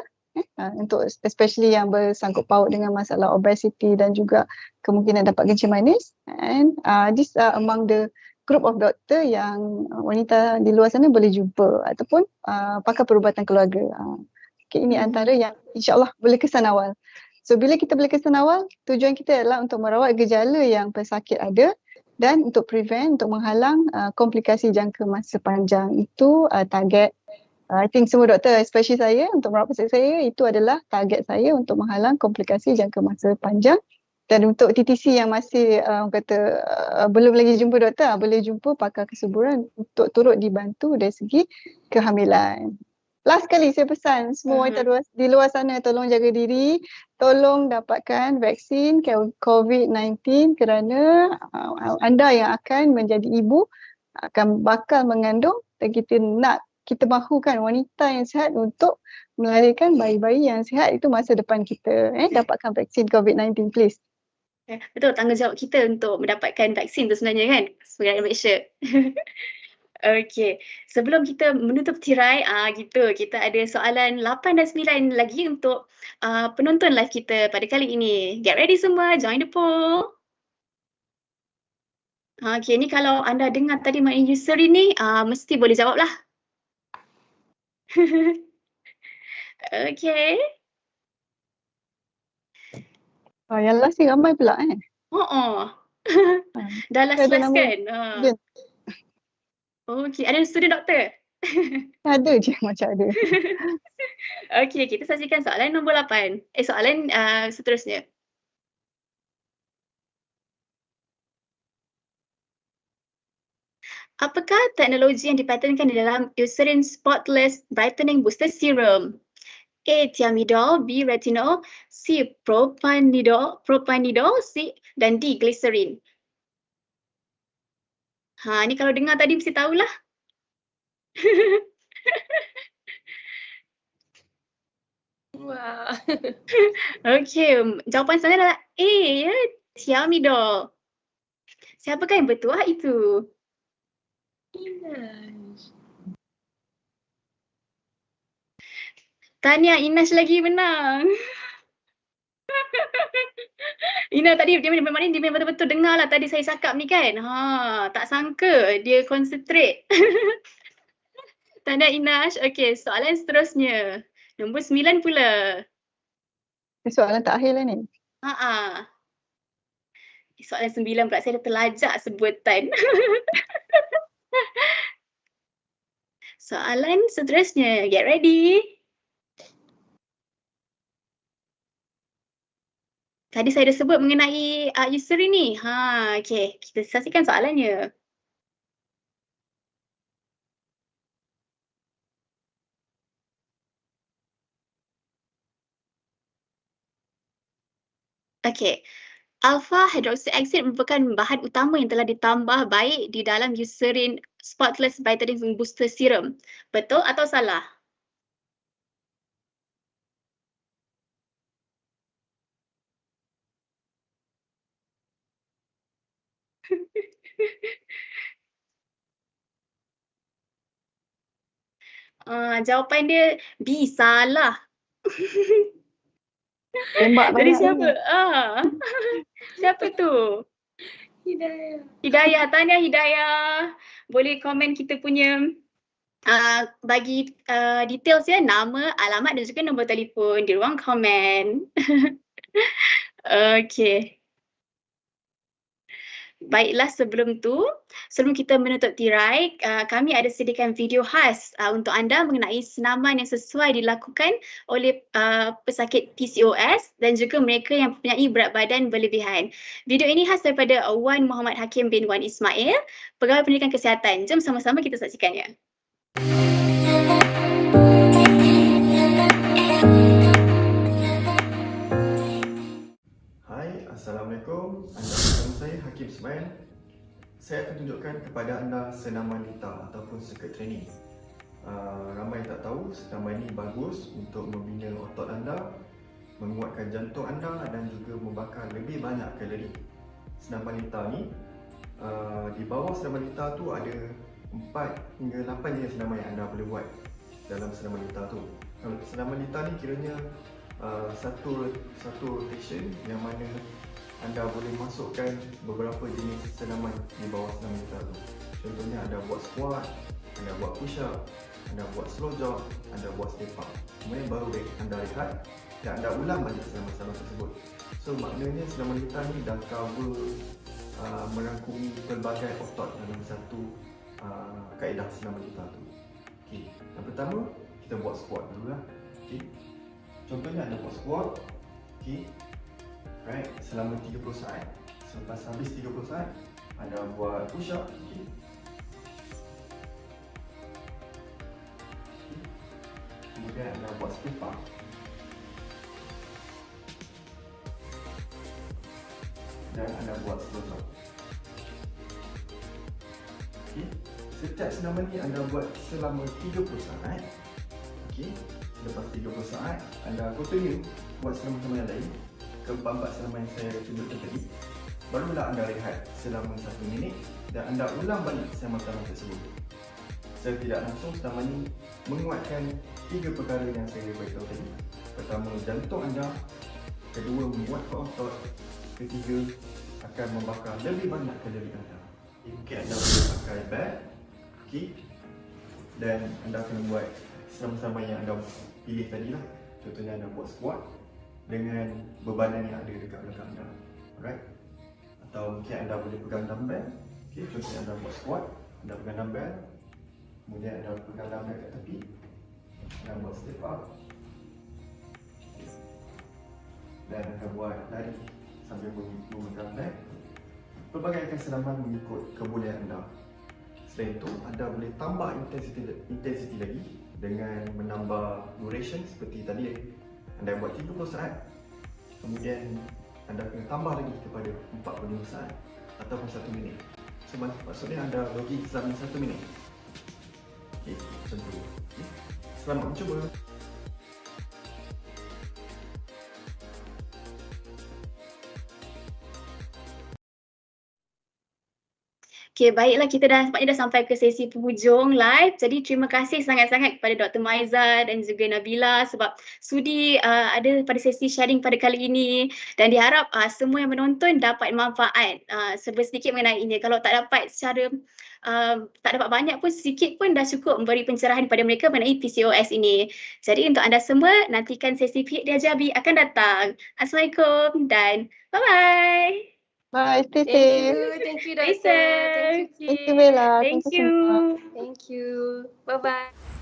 untuk especially yang bersangkut paut dengan masalah obesity dan juga kemungkinan dapat kencing manis. And these are among the group of doktor yang wanita di luar sana boleh jumpa, ataupun pakar perubatan keluarga. Okay, ini antara yang insyaAllah boleh kesan awal. So bila kita boleh kesan awal, tujuan kita adalah untuk merawat gejala yang pesakit ada dan untuk prevent, untuk menghalang komplikasi jangka masa panjang. Itu target. I think semua doktor, especially saya, untuk merawat pesakit saya, itu adalah target saya untuk menghalang komplikasi jangka masa panjang. Dan untuk TTC yang masih belum lagi jumpa doktor, boleh jumpa pakar kesuburan untuk turut dibantu dari segi kehamilan. Last kali saya pesan semua wanita di luar sana, tolong jaga diri, tolong dapatkan vaksin COVID-19 kerana anda yang akan menjadi ibu bakal mengandung, dan kita mahukan wanita yang sihat untuk melahirkan bayi-bayi yang sihat. Itu masa depan kita. Dapatkan vaksin COVID-19 please. Betul, tanggungjawab kita untuk mendapatkan vaksin tu sebenarnya kan, sebagai rakyat Malaysia. Okay, sebelum kita menutup tirai, kita ada soalan 8 dan 9 lagi untuk penonton live kita pada kali ini. Get ready semua, join the poll. Okay, ni kalau anda dengar tadi main user ini, mesti boleh jawab lah. Okay. Yang last ni ramai pula Dah last kan? Yeah. Okay, ada student doktor? Ada je macam ada. Okay, kita saksikan soalan nombor 8. Soalan seterusnya. Apakah teknologi yang dipatenkan di dalam Eucerin Spotless Brightening Booster Serum? A. Thiamidol, B. Retinol, C. Propanidol, C dan D. Glycerin. Ni kalau dengar tadi mesti tahulah. Wah. Okay, jawapan saya adalah A, ya, Thiamidol. Siapakah yang bertuah itu? Inas. Tahniah, Inas lagi menang. Ina tadi dia memang betul-betul dengar lah tadi saya cakap ni kan. Tak sangka dia concentrate. Tahniah Inas. Okay, soalan seterusnya. Nombor 9 pula. Soalan terakhir lah ni. Soalan 9 pula, saya dah terlajak sebutan. Soalan seterusnya. Get ready. Tadi saya dah sebut mengenai Eucerin ni. Okay, kita saksikan soalannya. Okay, alpha hydroxyacid merupakan bahan utama yang telah ditambah baik di dalam Eucerin Spotless Brightening Booster Serum. Betul atau salah? Jawapan dia B, salah. Tembak Dari banyak siapa? ni. Siapa tu? Hidayah. Tahniah Hidayah. Boleh komen kita punya bagi details ya, nama, alamat dan juga nombor telefon di ruang komen. Okey. Baiklah, sebelum kita menutup tirai, kami ada sediakan video khas untuk anda mengenai senaman yang sesuai dilakukan oleh pesakit PCOS dan juga mereka yang mempunyai berat badan berlebihan. Video ini khas daripada Wan Muhammad Hakim bin Wan Ismail, Pegawai Pendidikan Kesihatan. Jom sama-sama kita saksikannya. Hai, Assalamualaikum. Anda bersama saya Hakim Ismail. Saya akan tunjukkan kepada anda senaman lita ataupun circuit training. Ramai yang tak tahu, senaman ini bagus untuk membina otot anda, menguatkan jantung anda dan juga membakar lebih banyak kalori. Senaman lita ni, di bawah senaman lita tu ada 4 hingga 8 jenis senaman yang anda boleh buat dalam senaman lita tu. Senaman lita ni kiranya satu rotation yang mana anda boleh masukkan beberapa jenis senaman di bawah senaman lita tu. Contohnya anda buat squat, anda buat push up, anda buat slow jog, anda buat step up. Kemudian baru anda rehat dan anda ulang balik senaman-senaman tersebut. So maknanya senaman lita ni dah cover merangkumi pelbagai otot dalam satu kaedah senaman lita tu. Okay. Yang pertama, kita buat squat dululah. Okay. Contohnya anda buat squat, okay, right, selama 30 saat. Selepas habis 30 saat, anda buat push up, okay. Kemudian anda buat step up. Dan anda buat slow jog. Okay. Setiap senaman ni anda buat selama 30 saat. Okay. Lepas 30 saat, anda continue buat senaman-senaman yang lain, keempat-empat senaman yang saya tunjukkan tadi. Barulah anda rehat selama 1 minit dan anda ulang balik senaman-senaman tersebut. Secara tidak langsung, senaman ini menguatkan 3 perkara yang saya beritahu tadi. Pertama, jantung anda. Kedua, menguatkan otot. Ketiga, akan membakar lebih banyak kalori anda. Mungkin anda boleh pakai bag, okay, dan anda akan buat senaman-senaman yang anda pilih tadi lah. Contohnya anda buat squat dengan bebanan yang ada dekat belakang anda. Alright. Atau mungkin anda boleh pegang dumbbell. Okay, contohnya anda buat squat, anda pegang dumbbell. Kemudian anda pegang dumbbell kat tepi. Anda buat step up. Okay. Dan anda buat lari sambil memegang bag. Pelbagaikan senaman mengikut kebolehan anda. Selain itu, anda boleh tambah intensity lagi dengan menambah duration seperti tadi. Anda buat 30 saat, kemudian anda kena tambah lagi kepada 45 saat ataupun 1 minit. So, maksudnya anda lagi selama 1 minit. Okay, macam tu. Okay. Selamat mencuba. Okay, baiklah, kita nampaknya dah sampai ke sesi penghujung live. Jadi terima kasih sangat-sangat kepada Dr. Maiza dan juga Nabila sebab sudi ada pada sesi sharing pada kali ini, dan diharap semua yang menonton dapat manfaat sedikit mengenai ini. Kalau tak dapat secara tak dapat banyak pun, sedikit pun dah cukup memberi pencerahan kepada mereka mengenai PCOS ini. Jadi untuk anda semua, nantikan sesi Pihak Diajabi akan datang. Assalamualaikum dan bye-bye. Bye, stay safe. Thank you, Doctor. Thank you, Thank you, Bella. Thank Thank you so much. you. Thank you. Bye-bye.